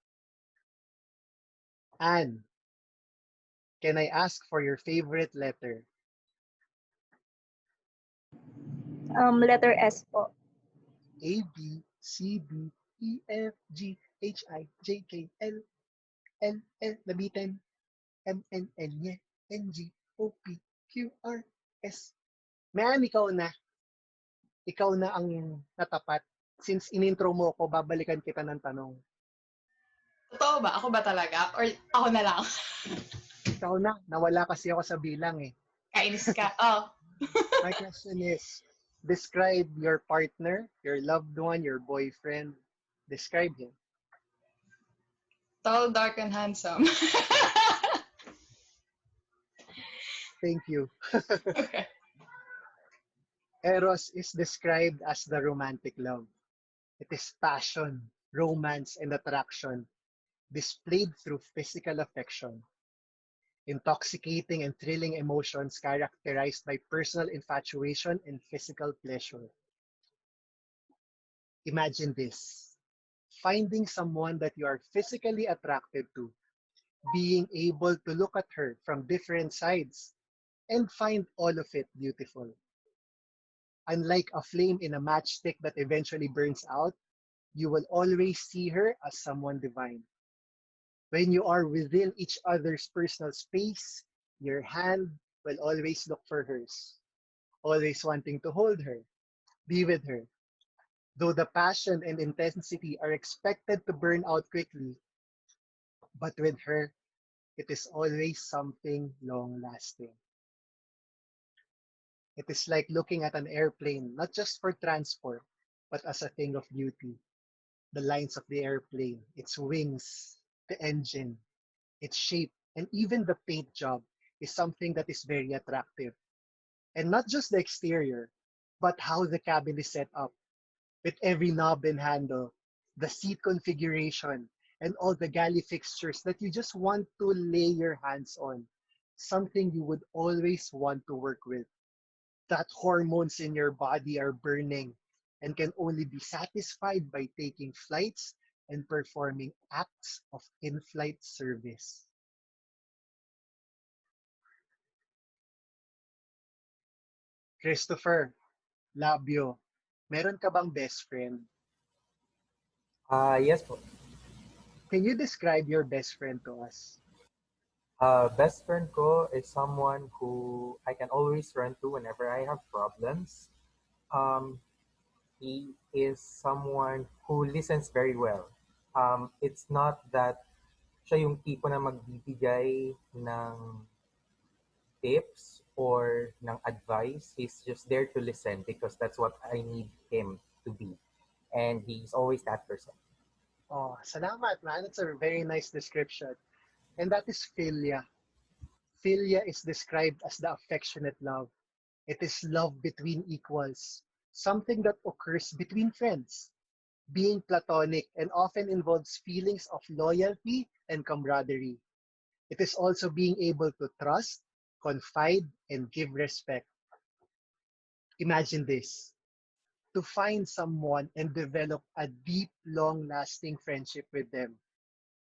Anne, can I ask for your favorite letter? Letter S po. A, B, C, D, E, F, G, H, I, J, K, L, L, labitin, M, N, N, N, G, O, P, Q, R, S. Man, ikaw na ang natapat. Since inintro mo ko, babalikan kita ng tanong. Totoo ba? Ako ba talaga? Or ako na lang? Ikaw na, nawala kasi ako sa bilang eh. Kainis ka. Oh. My question is, describe your partner, your loved one, your boyfriend. Describe him. Tall, dark, and handsome. Thank you. Okay. Eros is described as the romantic love. It is passion, romance, and attraction displayed through physical affection. Intoxicating and thrilling emotions characterized by personal infatuation and physical pleasure. Imagine this: finding someone that you are physically attracted to, being able to look at her from different sides, and find all of it beautiful. Unlike a flame in a matchstick that eventually burns out, you will always see her as someone divine. When you are within each other's personal space, your hand will always look for hers, always wanting to hold her, be with her. Though the passion and intensity are expected to burn out quickly, but with her, it is always something long lasting. It is like looking at an airplane, not just for transport, but as a thing of beauty. The lines of the airplane, its wings, the engine, its shape, and even the paint job is something that is very attractive. And not just the exterior, but how the cabin is set up, with every knob and handle, the seat configuration, and all the galley fixtures that you just want to lay your hands on. Something you would always want to work with. That hormones in your body are burning and can only be satisfied by taking flights and performing acts of in-flight service. Christopher, Labio, meron ka bang best friend? Yes po. Can you describe your best friend to us? Best friend ko is someone who I can always run to whenever I have problems. Um, he is someone who listens very well. It's not that siya yung tipo na magbibigay ng tips or ng advice. He's just there to listen because that's what I need him to be. And he's always that person. Oh, salamat, man. That's a very nice description. And that is philia. Philia is described as the affectionate love. It is love between equals, something that occurs between friends. Being platonic and often involves feelings of loyalty and camaraderie. It is also being able to trust, confide, and give respect. Imagine this: to find someone and develop a deep, long lasting friendship with them.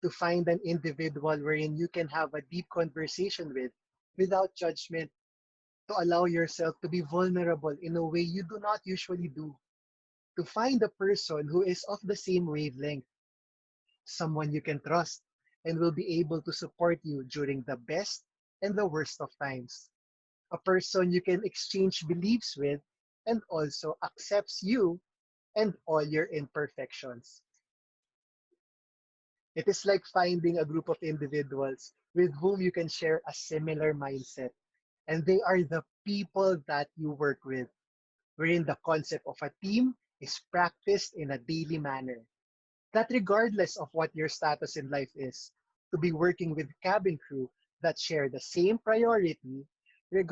To find an individual wherein you can have a deep conversation with without judgment. To allow yourself to be vulnerable in a way you do not usually do. To find a person who is of the same wavelength, someone you can trust and will be able to support you during the best and the worst of times. A person you can exchange beliefs with and also accepts you and all your imperfections. It is like finding a group of individuals with whom you can share a similar mindset, and they are the people that you work with, wherein the concept of a team is practiced in a daily manner. That regardless of what your status in life is, to be working with cabin crew that share the same priority, the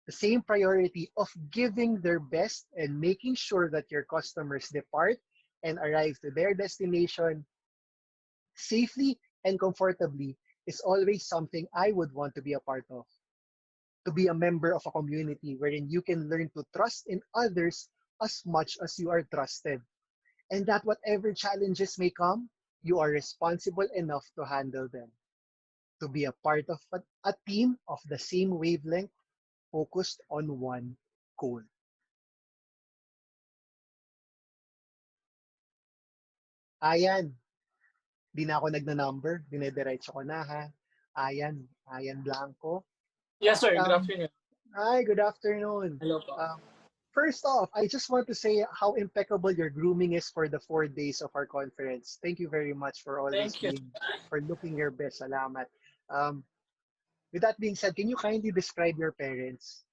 same priority of giving their best and making sure that your customers depart and arrive to their destination safely and comfortably is always something I would want to be a part of. To be a member of a community wherein you can learn to trust in others as much as you are trusted. And that whatever challenges may come, you are responsible enough to handle them. To be a part of a team of the same wavelength focused on one goal. Ayan, di na ako nagna-number, dinediretso ko na ha. Ayan Blanco. Yes, sir. Good Um, afternoon. Hi, good afternoon. Hello po. First off, I just want to say how impeccable your grooming is for the 4 days of our conference. Thank you very much for always Thank you. for looking your best. Salamat. With that being said, can you kindly describe your parents?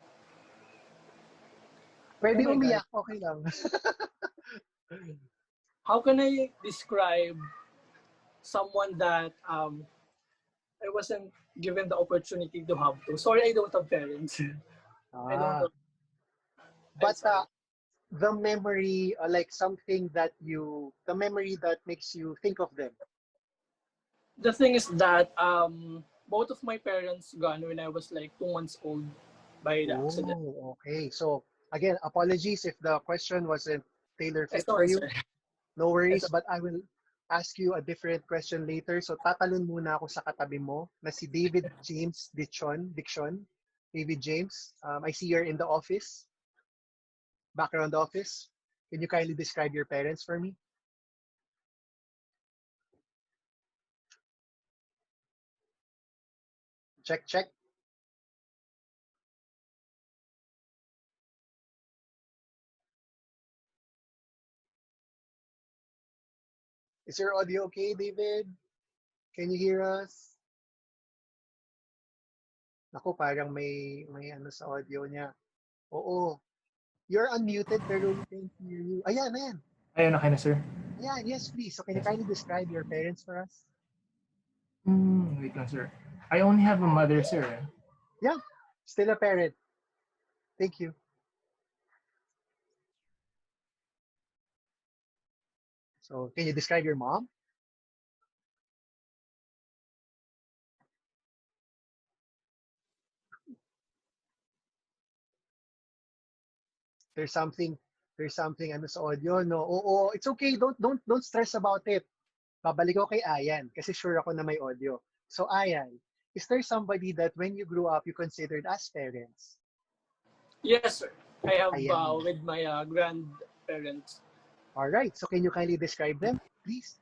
Oh Pwede my God. umiyak, okay lang. How can I describe someone that I wasn't given the opportunity to have to? Sorry, I don't have parents. I don't Ah, know. I'm but sorry. the memory, like something that the memory that makes you think of them. The thing is that both of my parents gone when I was like 2 months old by the accident. Oh, okay. So again, apologies if the question wasn't tailor fit It's for okay, you. sir. No It's worries, okay. but I will ask you a different question later. So tatalon muna ako sa katabi mo na si David James Diction. David James, I see you're in the office, background office. Can you kindly describe your parents for me? Check, check. Is your audio okay, David? Can you hear us? Ako, parang may ano sa audio niya. Oo. You're unmuted pero we can't hear you. Ayan, ayan. Ayun, okay na, sir. Ayan, yes, please. So can you kindly describe your parents for us? Wait lang, sir. I only have a mother, sir. Yeah, still a parent. Thank you. So can you describe your mom? There's something ano sa audio, no? Oo, it's okay. Don't stress about it. Babalik ko kay Ayan kasi sure ako na may audio. So Ayan, is there somebody that when you grew up you considered as parents? Yes, sir. I have Ayan. with my grandparents. All right. So can you kindly describe them, please?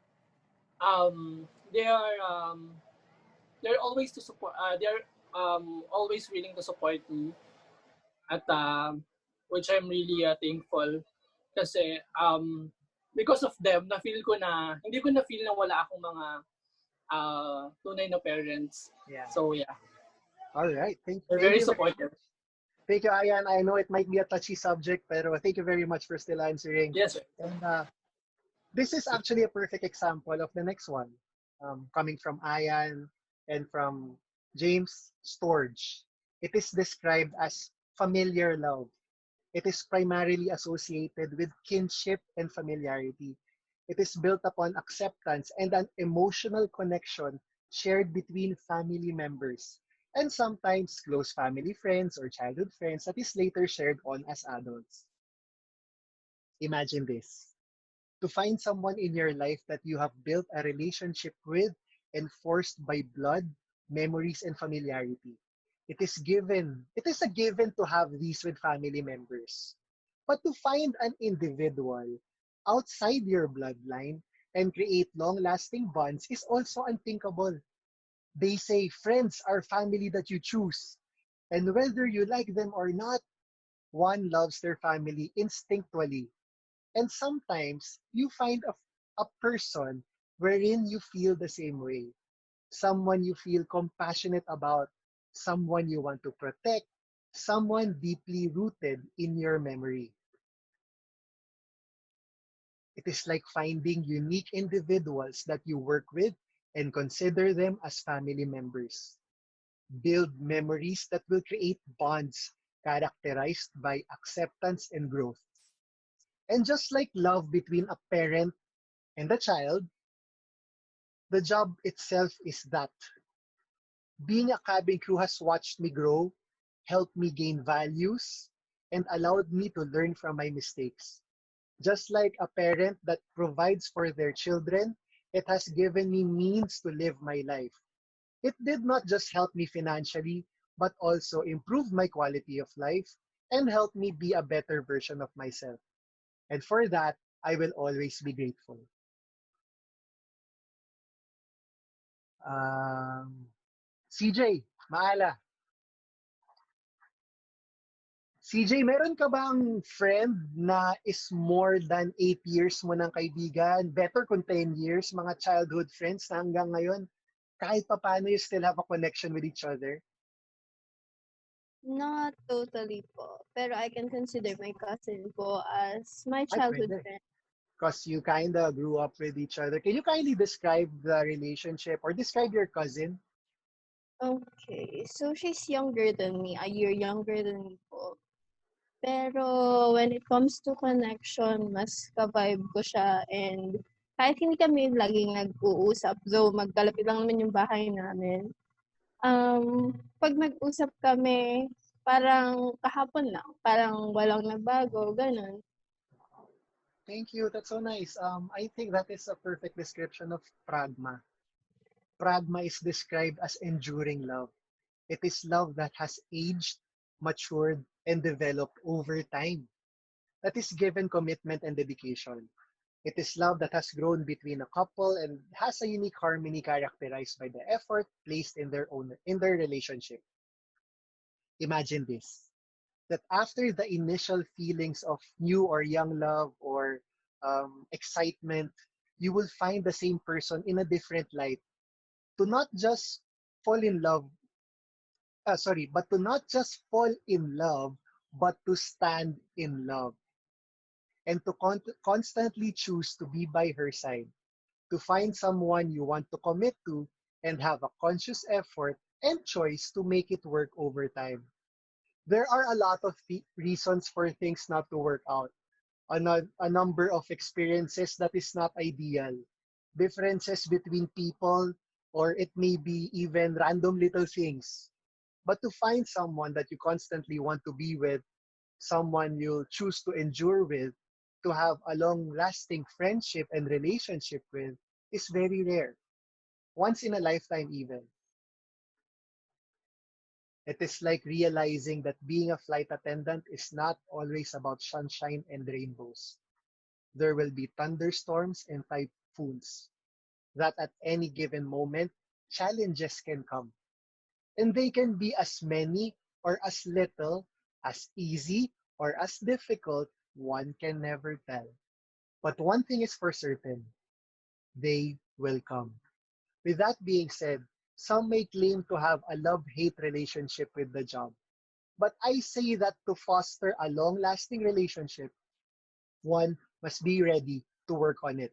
they are they're always to support. They're always willing to support me at which I'm really thankful kasi because of them na feel ko na hindi ko na feel na wala akong mga tunay na parents. Yeah. So yeah, All right. they're Thank very you very supportive. much. Thank you, Ayan. I know it might be a touchy subject, pero thank you very much for still answering. Yes, sir. And this is actually a perfect example of the next one, coming from Ayan and from James Storge. It is described as familiar love. It is primarily associated with kinship and familiarity. It is built upon acceptance and an emotional connection shared between family members and sometimes close family friends or childhood friends that is later shared on as adults. Imagine this: to find someone in your life that you have built a relationship with, enforced by blood, memories, and familiarity. It is a given to have these with family members. But to find an individual outside your bloodline and create long-lasting bonds is also unthinkable. They say friends are family that you choose. And whether you like them or not, one loves their family instinctually. And sometimes you find a person wherein you feel the same way. Someone you feel compassionate about, someone you want to protect, someone deeply rooted in your memory. It is like finding unique individuals that you work with and consider them as family members. Build memories that will create bonds characterized by acceptance and growth. And just like love between a parent and a child, the job itself is that. Being a cabin crew has watched me grow, helped me gain values, and allowed me to learn from my mistakes. Just like a parent that provides for their children, it has given me means to live my life. It did not just help me financially, but also improve my quality of life and help me be a better version of myself. And for that, I will always be grateful. CJ, Maala. CJ, meron ka bang friend na is more than 8 years mo ng kaibigan? Better kung 10 years, mga childhood friends na hanggang ngayon, kahit pa paano you still have a connection with each other? Not totally po. Pero I can consider my cousin po as my Ay, childhood pwede. friend. Because you kind of grew up with each other. Can you kindly describe the relationship or describe your cousin? Okay. So she's younger than me. A year younger than me po. Pero when it comes to connection, mas ka-vibe ko siya. And kahit hindi kami laging nag-uusap, though magkalapit lang naman yung bahay namin. Pag nag-usap kami, parang kahapon lang. Parang walang nagbago, ganun. Thank you. That's so nice. I think that is a perfect description of pragma. Pragma is described as enduring love. It is love that has aged, matured, and developed over time. That is given commitment and dedication. It is love that has grown between a couple and has a unique harmony characterized by the effort placed in their relationship. Imagine this: that after the initial feelings of new or young love or excitement, you will find the same person in a different light. To not just fall in love, but to not just fall in love, but to stand in love and to constantly choose to be by her side, to find someone you want to commit to and have a conscious effort and choice to make it work over time. There are a lot of reasons for things not to work out. A number of experiences that is not ideal, differences between people, or it may be even random little things. But to find someone that you constantly want to be with, someone you'll choose to endure with, to have a long lasting friendship and relationship with, is very rare. Once in a lifetime, even. It is like realizing that being a flight attendant is not always about sunshine and rainbows. There will be thunderstorms and typhoons. that at any given moment, challenges can come. And they can be as many or as little, as easy or as difficult, one can never tell. But one thing is for certain, they will come. With that being said, some may claim to have a love-hate relationship with the job. But I say that to foster a long-lasting relationship, one must be ready to work on it.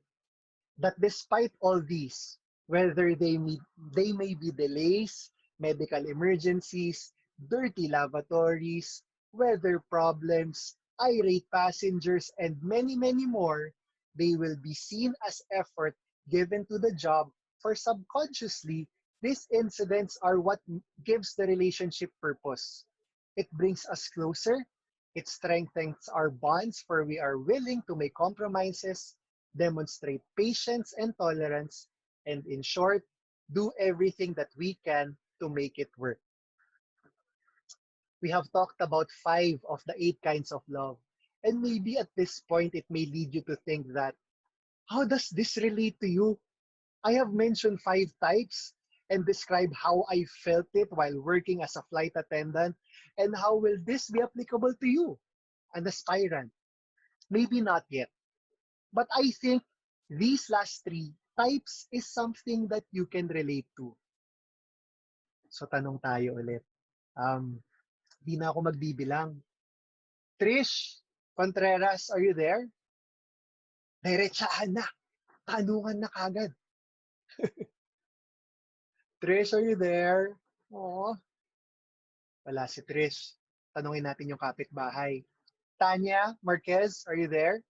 That despite all these, whether they may be delays, medical emergencies, dirty lavatories, weather problems, irate passengers, and many, many more, they will be seen as effort given to the job, for subconsciously, these incidents are what gives the relationship purpose. It brings us closer. It strengthens our bonds, for we are willing to make compromises, demonstrate patience and tolerance, and in short, do everything that we can to make it work. We have talked about 5 of the 8 kinds of love. And maybe at this point, it may lead you to think that, how does this relate to you? I have mentioned 5 types and described how I felt it while working as a flight attendant. And how will this be applicable to you, an aspirant? Maybe not yet. But I think these last 3 types is something that you can relate to. So tanong tayo ulit. Di na ako magbibilang. Trish Contreras, are you there? Diretsahan na. Tanungan na kagad. Trish, are you there? Oo. Wala si Trish. Tanungin natin yung kapitbahay. Tanya Marquez, are you there?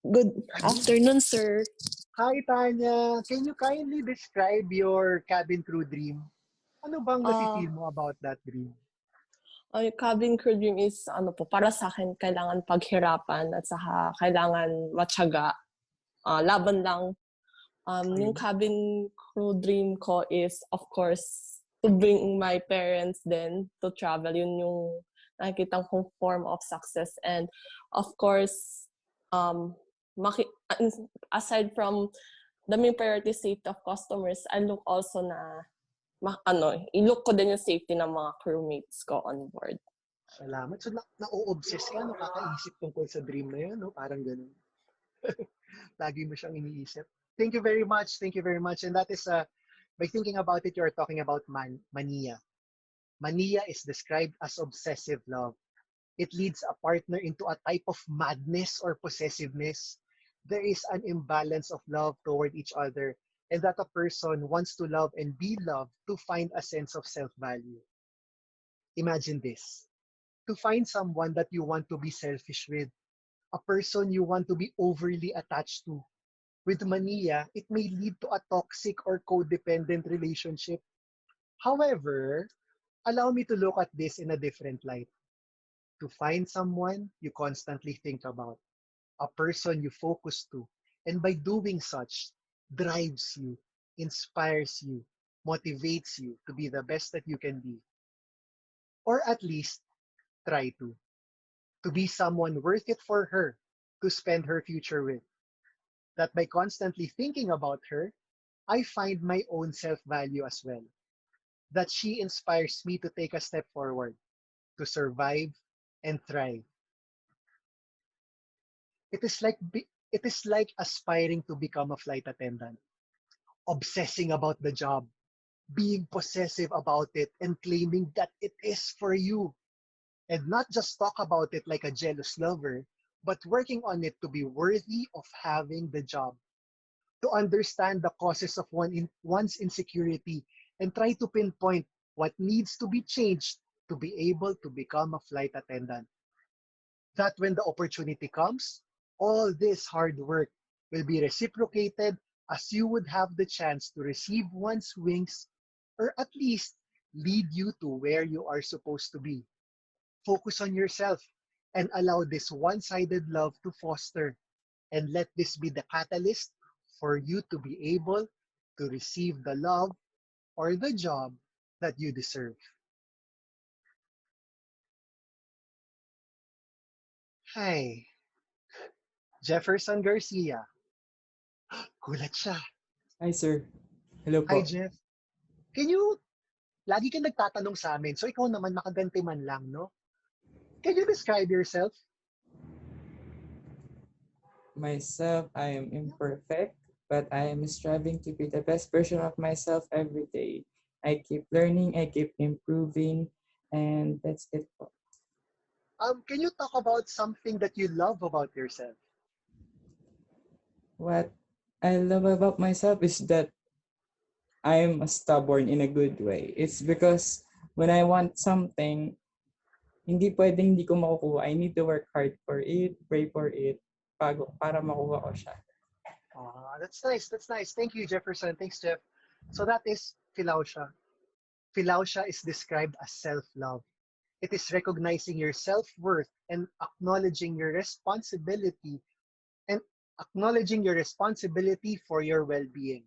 Good afternoon, sir. Hi, Tanya. Can you kindly describe your cabin crew dream? Ano bang nafe-feel mo about that dream? Ang cabin crew dream is, para sa akin, kailangan paghirapan at saka kailangan matyaga. Laban lang. Yung cabin crew dream ko is, of course, to bring my parents then to travel. Yun yung nakikita kong form of success. And, of course, aside from the main priority safety of customers, I look also na i-look ko din yung safety ng mga crewmates ko on board. Salamat. So, na-o-obsess ka, nakakaisip tungkol sa dream na yun, no? Parang ganun. Lagi mo siyang iniisip. Thank you very much. Thank you very much. And that is, by thinking about it, you're talking about mania. Mania is described as obsessive love. It leads a partner into a type of madness or possessiveness. There is an imbalance of love toward each other, and that a person wants to love and be loved to find a sense of self-value. Imagine this. To find someone that you want to be selfish with, a person you want to be overly attached to. With mania, it may lead to a toxic or codependent relationship. However, allow me to look at this in a different light. To find someone you constantly think about, a person you focus to, and by doing such, drives you, inspires you, motivates you to be the best that you can be. Or at least, try to. To be someone worth it for her to spend her future with. That by constantly thinking about her, I find my own self-value as well. That she inspires me to take a step forward, to survive and thrive. It is like aspiring to become a flight attendant, obsessing about the job, being possessive about it, and claiming that it is for you. And not just talk about it like a jealous lover, but working on it to be worthy of having the job. To understand the causes of one's insecurity and try to pinpoint what needs to be changed to be able to become a flight attendant. That when the opportunity comes, all this hard work will be reciprocated as you would have the chance to receive one's wings or at least lead you to where you are supposed to be. Focus on yourself and allow this one-sided love to foster, and let this be the catalyst for you to be able to receive the love or the job that you deserve. Hi, Jefferson Garcia. Gulat siya. Hi, sir. Hello Hi, po. Jeff. Can you, lagi ka nagtatanong sa amin, so ikaw naman makaganti man lang, no? Can you describe yourself? Myself, I am imperfect, but I am striving to be the best version of myself every day. I keep learning, I keep improving, and that's it po. Can you talk about something that you love about yourself? What I love about myself is that I'm stubborn in a good way. It's because when I want something, hindi pwedeng hindi ko makukuha. I need to work hard for it, pray for it, para makuha ko siya. That's nice. That's nice. Thank you, Jefferson. Thanks, Jeff. So that is Philausha. Philausha is described as self-love. It is recognizing your self-worth and acknowledging your responsibility for your well-being.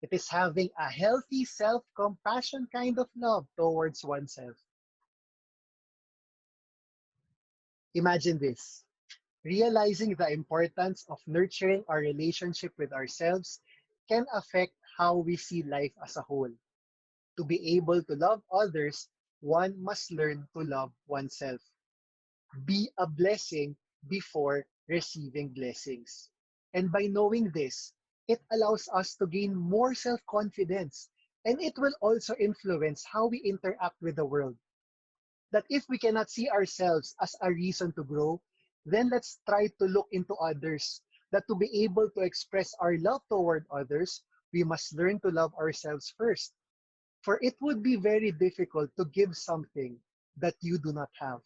It is having a healthy self-compassion kind of love towards oneself. Imagine this. Realizing the importance of nurturing our relationship with ourselves can affect how we see life as a whole. To be able to love others, one must learn to love oneself. Be a blessing before receiving blessings. And by knowing this, it allows us to gain more self-confidence, and it will also influence how we interact with the world. That if we cannot see ourselves as a reason to grow, then let's try to look into others. That to be able to express our love toward others, we must learn to love ourselves first. For it would be very difficult to give something that you do not have.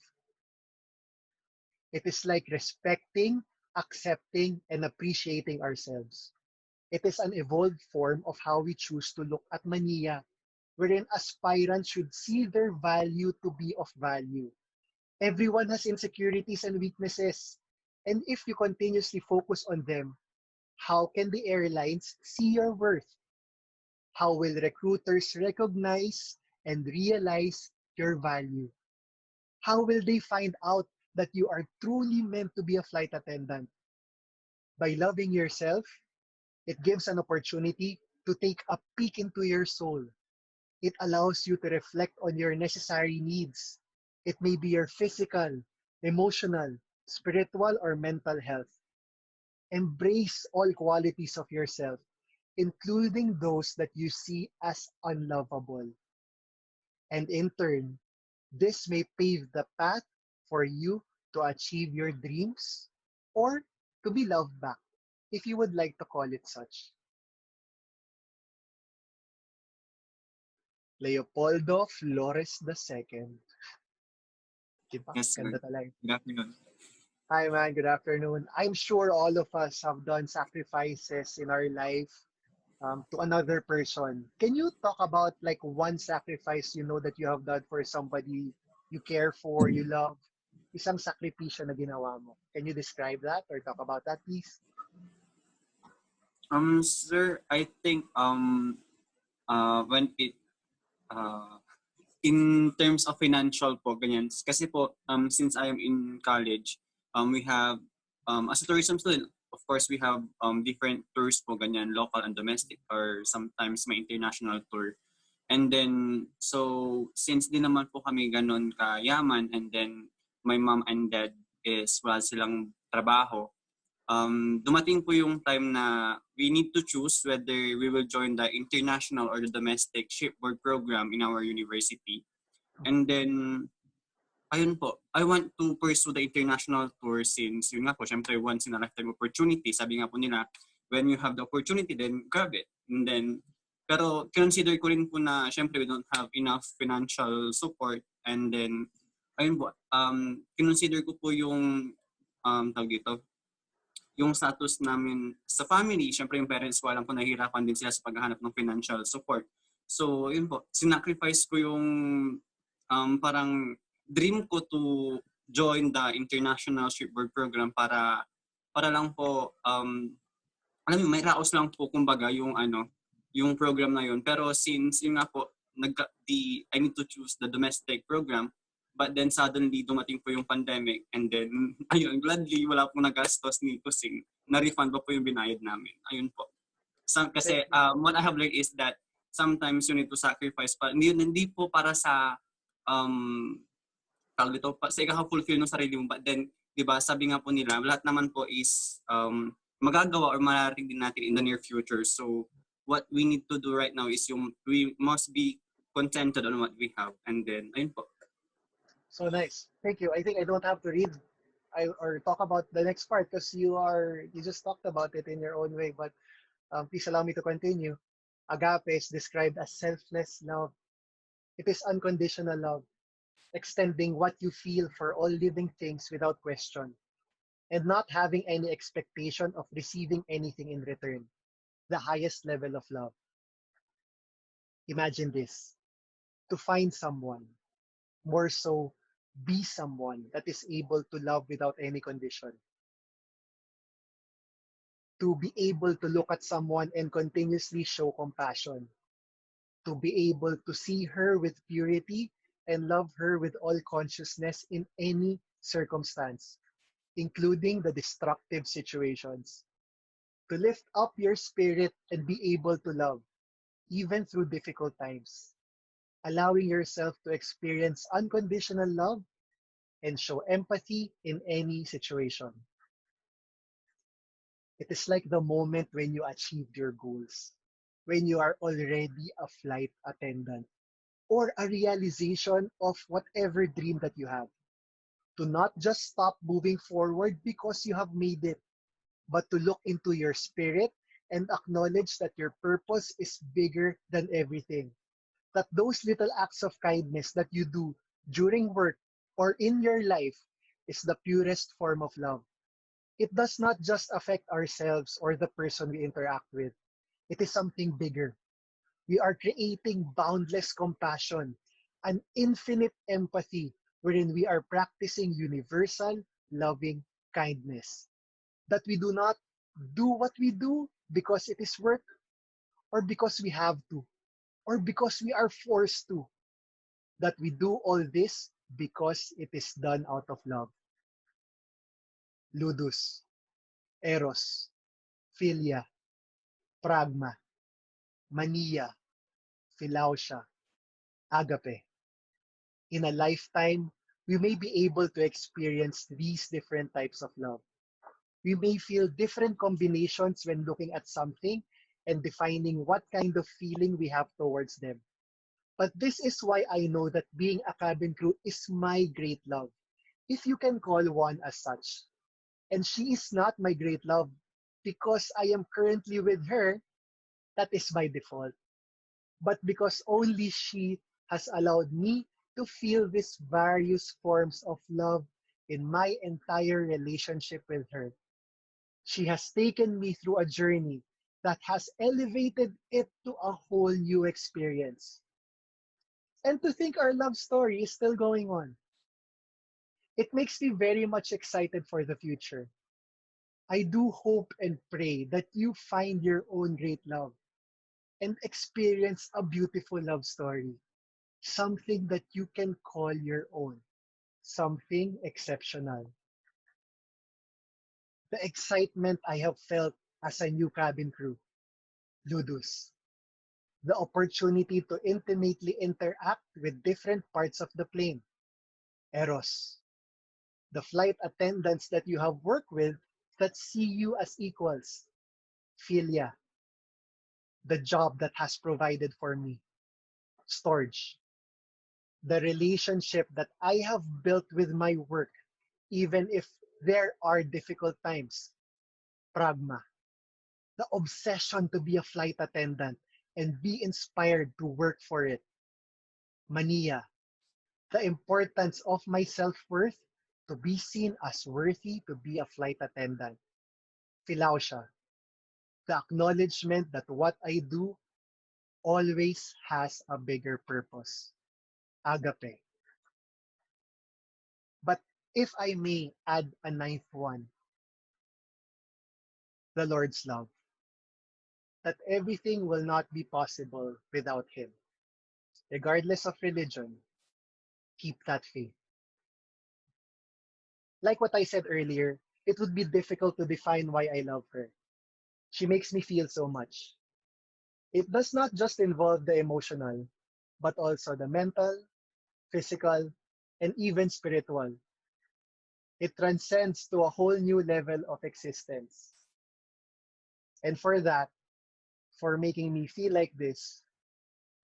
It is like respecting, accepting, and appreciating ourselves. It is an evolved form of how we choose to look at mania, wherein aspirants should see their value to be of value. Everyone has insecurities and weaknesses, and if you continuously focus on them, how can the airlines see your worth? How will recruiters recognize and realize your value? How will they find out that you are truly meant to be a flight attendant? By loving yourself, it gives an opportunity to take a peek into your soul. It allows you to reflect on your necessary needs. It may be your physical, emotional, spiritual, or mental health. Embrace all qualities of yourself, including those that you see as unlovable. And in turn, this may pave the path for you to achieve your dreams or to be loved back, if you would like to call it such. Leopoldo Flores II. Diba? Yes, sir. Ganda talaga. Good afternoon. Hi, man. Good afternoon. I'm sure all of us have done sacrifices in our life to another person. Can you talk about like one sacrifice you know that you have done for somebody you care for, you love? Isang sakripisyo na ginawa mo. Can you describe that or talk about that, please? Sir, I think when it in terms of financial po ganyan kasi po since I am in college, we have as a tourism student, of course we have different tours po ganyan, local and domestic, or sometimes may international tour. And then so since di naman po kami ganon kayaman, and then my mom and dad is wala silang trabaho, dumating po yung time na we need to choose whether we will join the international or the domestic shipboard program in our university. And then, ayun po, I want to pursue the international tour since yun nga po, syempre once in a lifetime opportunity. Sabi nga po nila, when you have the opportunity, then grab it. And then, pero consider ko rin po na syempre we don't have enough financial support. And then, ayun po, consider ko po yung tawag dito, yung status namin sa family. Syempre yung parents ko, alam ko nahihirapan din sila sa paghahanap ng financial support. So yun po, sinacrifice ko yung parang dream ko to join the international shipboard program para lang po alam mo, may raos lang po kumbaga yung yung program na yun. Pero since yun nga po I need to choose the domestic program. But then suddenly dumating po yung pandemic, and then ayun, gladly wala pong nagastos ni Kusing. Na-refund pa po yung binayad namin. Ayun po. Kasi what I have learned is that sometimes you need to sacrifice pa. Hindi po para sa tawag dito, sa ika-fulfill ng sarili mo, but then 'di ba, sabi nga po nila, lahat naman po is magagawa or mararating din natin in the near future. So what we need to do right now is we must be contented on what we have, and then ayun po. So nice. Thank you. I think I don't have to read or talk about the next part because you just talked about it in your own way. But please allow me to continue. Agape is described as selfless love. It is unconditional love, extending what you feel for all living things without question, and not having any expectation of receiving anything in return. The highest level of love. Imagine this: to find someone, more so, be someone that is able to love without any condition. To be able to look at someone and continuously show compassion. To be able to see her with purity and love her with all consciousness in any circumstance, including the destructive situations. To lift up your spirit and be able to love, even through difficult times, allowing yourself to experience unconditional love and show empathy in any situation. It is like the moment when you achieved your goals, when you are already a flight attendant, or a realization of whatever dream that you have. To not just stop moving forward because you have made it, but to look into your spirit and acknowledge that your purpose is bigger than everything. That those little acts of kindness that you do during work or in your life is the purest form of love. It does not just affect ourselves or the person we interact with. It is something bigger. We are creating boundless compassion, an infinite empathy, wherein we are practicing universal, loving kindness. That we do not do what we do because it is work, or because we have to, or because we are forced to. That we do all this because it is done out of love. Ludus, Eros, Philia, Pragma, Mania, Philautia, Agape. In a lifetime, we may be able to experience these different types of love. We may feel different combinations when looking at something and defining what kind of feeling we have towards them. But this is why I know that being a cabin crew is my great love, if you can call one as such. And she is not my great love because I am currently with her, that is by default, but because only she has allowed me to feel these various forms of love in my entire relationship with her. She has taken me through a journey that has elevated it to a whole new experience. And to think our love story is still going on. It makes me very much excited for the future. I do hope and pray that you find your own great love and experience a beautiful love story. Something that you can call your own. Something exceptional. The excitement I have felt as a new cabin crew. Ludus. The opportunity to intimately interact with different parts of the plane. Eros. The flight attendants that you have worked with that see you as equals. Philia. The job that has provided for me. Storge. The relationship that I have built with my work, even if there are difficult times. Pragma. The obsession to be a flight attendant and be inspired to work for it. Mania. The importance of my self-worth to be seen as worthy to be a flight attendant. Philautia. The acknowledgement that what I do always has a bigger purpose. Agape. But if I may add a ninth one, the Lord's love. That everything will not be possible without Him. Regardless of religion, keep that faith. Like what I said earlier, it would be difficult to define why I love her. She makes me feel so much. It does not just involve the emotional, but also the mental, physical, and even spiritual. It transcends to a whole new level of existence. And for that, for making me feel like this,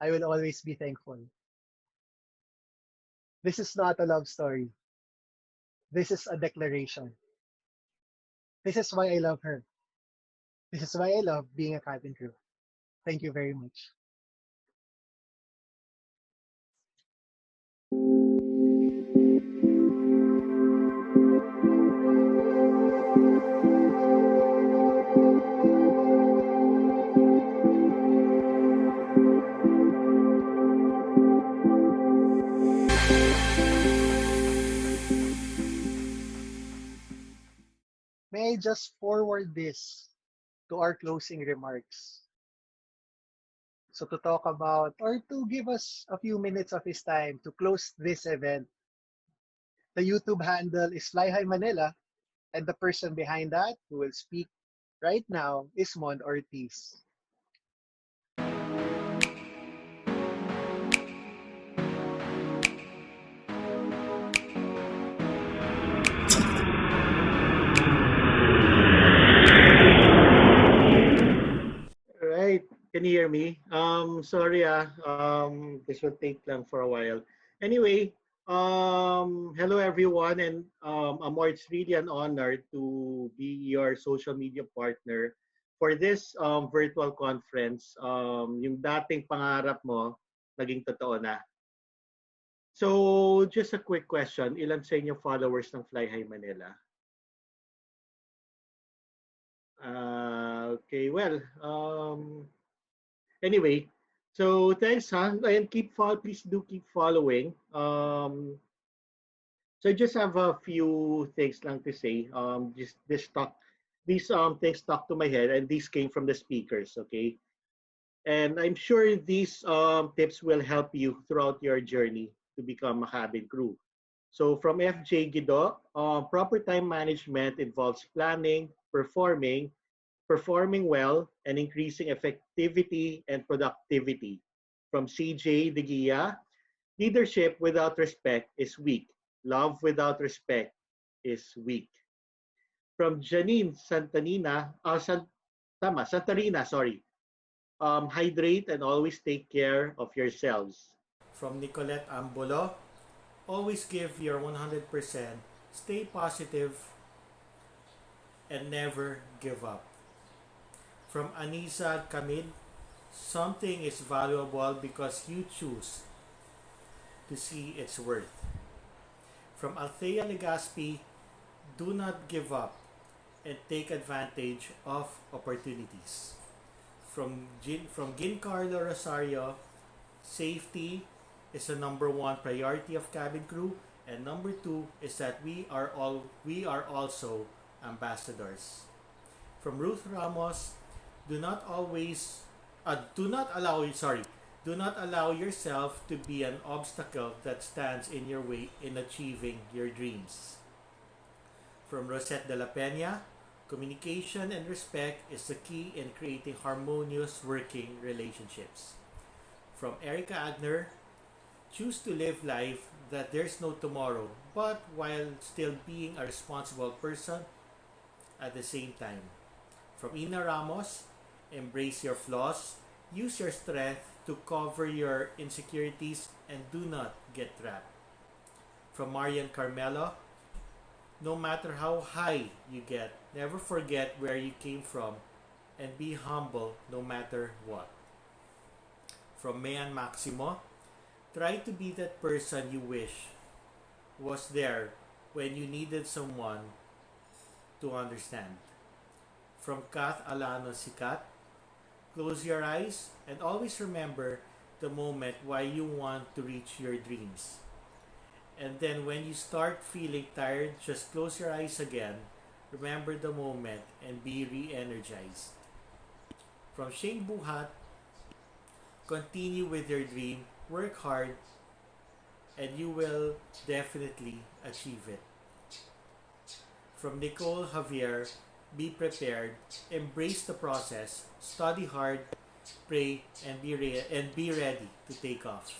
I will always be thankful. This is not a love story. This is a declaration. This is why I love her. This is why I love being a cabin crew. Thank you very much. May I just forward this to our closing remarks? So to talk about or to give us a few minutes of his time to close this event, the YouTube handle is Flyhigh Manila, and the person behind that who will speak right now is Mond Ortiz. Right. Can you hear me? Sorry this will take lang for a while. Anyway, hello everyone, and Amor, it's really an honor to be your social media partner for this virtual conference. Yung dating pangarap mo, naging totoo na. So, just a quick question. Ilan sa inyo followers ng Flyhigh Manila? Okay, well, anyway, so thanks, and please do keep following. So I just have a few things lang to say. Just these things stuck to my head, and these came from the speakers. Okay, and I'm sure these tips will help you throughout your journey to become a cabin crew. So from FJ Guido, proper time management involves planning, performing well, and increasing effectivity and productivity. From CJ De Guia, leadership without respect is weak. Love without respect is weak. From Janine Santarina, sorry. Hydrate and always take care of yourselves. From Nicolette Ambolo, always give your 100%, stay positive, and never give up. From Anisa Kamid, something is valuable because you choose to see its worth. From Althea Legaspi, do not give up and take advantage of opportunities. From Giancarlo Rosario, safety is the number one priority of cabin crew, and number two is that we are also ambassadors. From Ruth Ramos, do not allow yourself to be an obstacle that stands in your way in achieving your dreams. From Rosette de la Peña, communication and respect is the key in creating harmonious working relationships. From Erica Agner, choose to live life that there's no tomorrow, but while still being a responsible person at the same time. From Ina Ramos, embrace your flaws, use your strength to cover your insecurities, and do not get trapped. From Marian Carmelo, no matter how high you get, never forget where you came from and be humble no matter what. From Amor Maximo, try to be that person you wish was there when you needed someone to understand. From Kath Alano Sikat, close your eyes and always remember the moment why you want to reach your dreams. And then when you start feeling tired, just close your eyes again, remember the moment, and be re-energized. From Shaine Buhat, continue with your dream, work hard, and you will definitely achieve it. From Nicole Javier, be prepared, embrace the process, study hard, pray, and be ready to take off.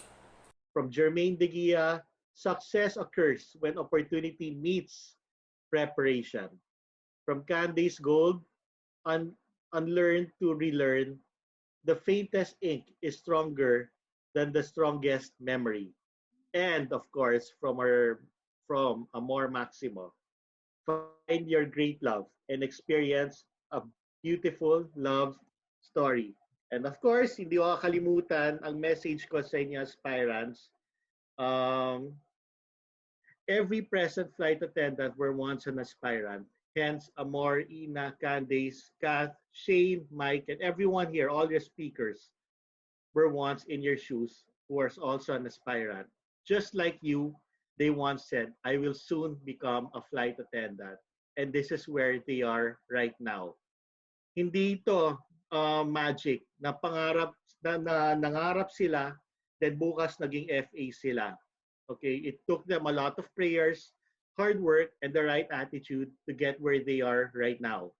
From Jermaine De Guia, success occurs when opportunity meets preparation. From Candace Gold, unlearn to relearn, the faintest ink is stronger than the strongest memory. And of course, from Amor Maximo, find your great love and experience a beautiful love story. And of course, hindi ko kakalimutan ang message ko sa inyo aspirants. Um, every present flight attendant were once an aspirant. Hence, Amor, Ina, Candace, Kath, Shane, Mike, and everyone here, all your speakers, were once in your shoes who was also an aspirant. Just like you, they once said, I will soon become a flight attendant. And this is where they are right now. Hindi ito magic na pangarap na nangarap sila, then bukas naging FA sila. Okay, it took them a lot of prayers, hard work, and the right attitude to get where they are right now.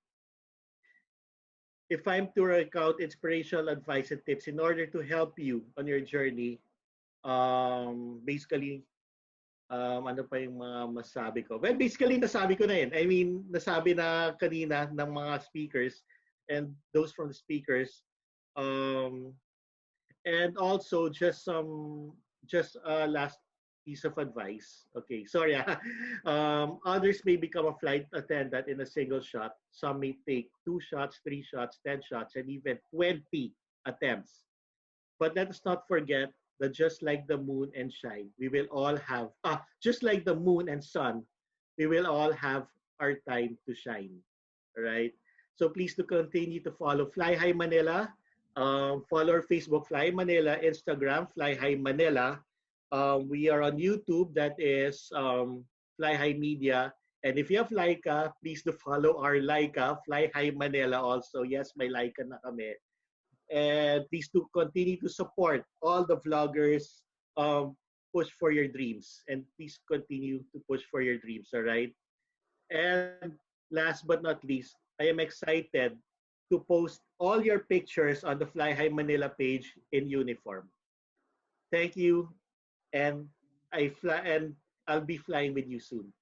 If I'm to recount inspirational advice and tips in order to help you on your journey, basically, ano pa yung mga masabi ko? Well, basically, nasabi ko na yun. I mean, nasabi na kanina ng mga speakers and those from the speakers. And also, just last piece of advice. Okay, sorry. Others may become a flight attendant in a single shot. Some may take 2 shots, 3 shots, 10 shots, and even 20 attempts. But let us not forget that just like the moon and shine, we will all have, just like the moon and sun, we will all have our time to shine. All right? So please to continue to follow Flyhigh Manila. Follow our Facebook, Flyhigh Manila, Instagram, Flyhigh Manila. We are on YouTube, that is Flyhigh Media. And if you have Laika, please to follow our Laika, Flyhigh Manila also. Yes, may Laika na kami. And please to continue to support all the vloggers. Push for your dreams. And please continue to push for your dreams, all right? And last but not least, I am excited to post all your pictures on the Flyhigh Manila page in uniform. Thank you, and I'll be flying with you soon.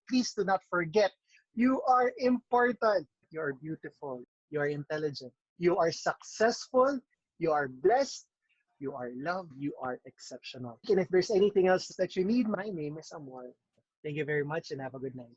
Please do not forget, you are important. You are beautiful. You are intelligent. You are successful. You are blessed. You are loved. You are exceptional. And if there's anything else that you need, my name is Amor. Thank you very much and have a good night.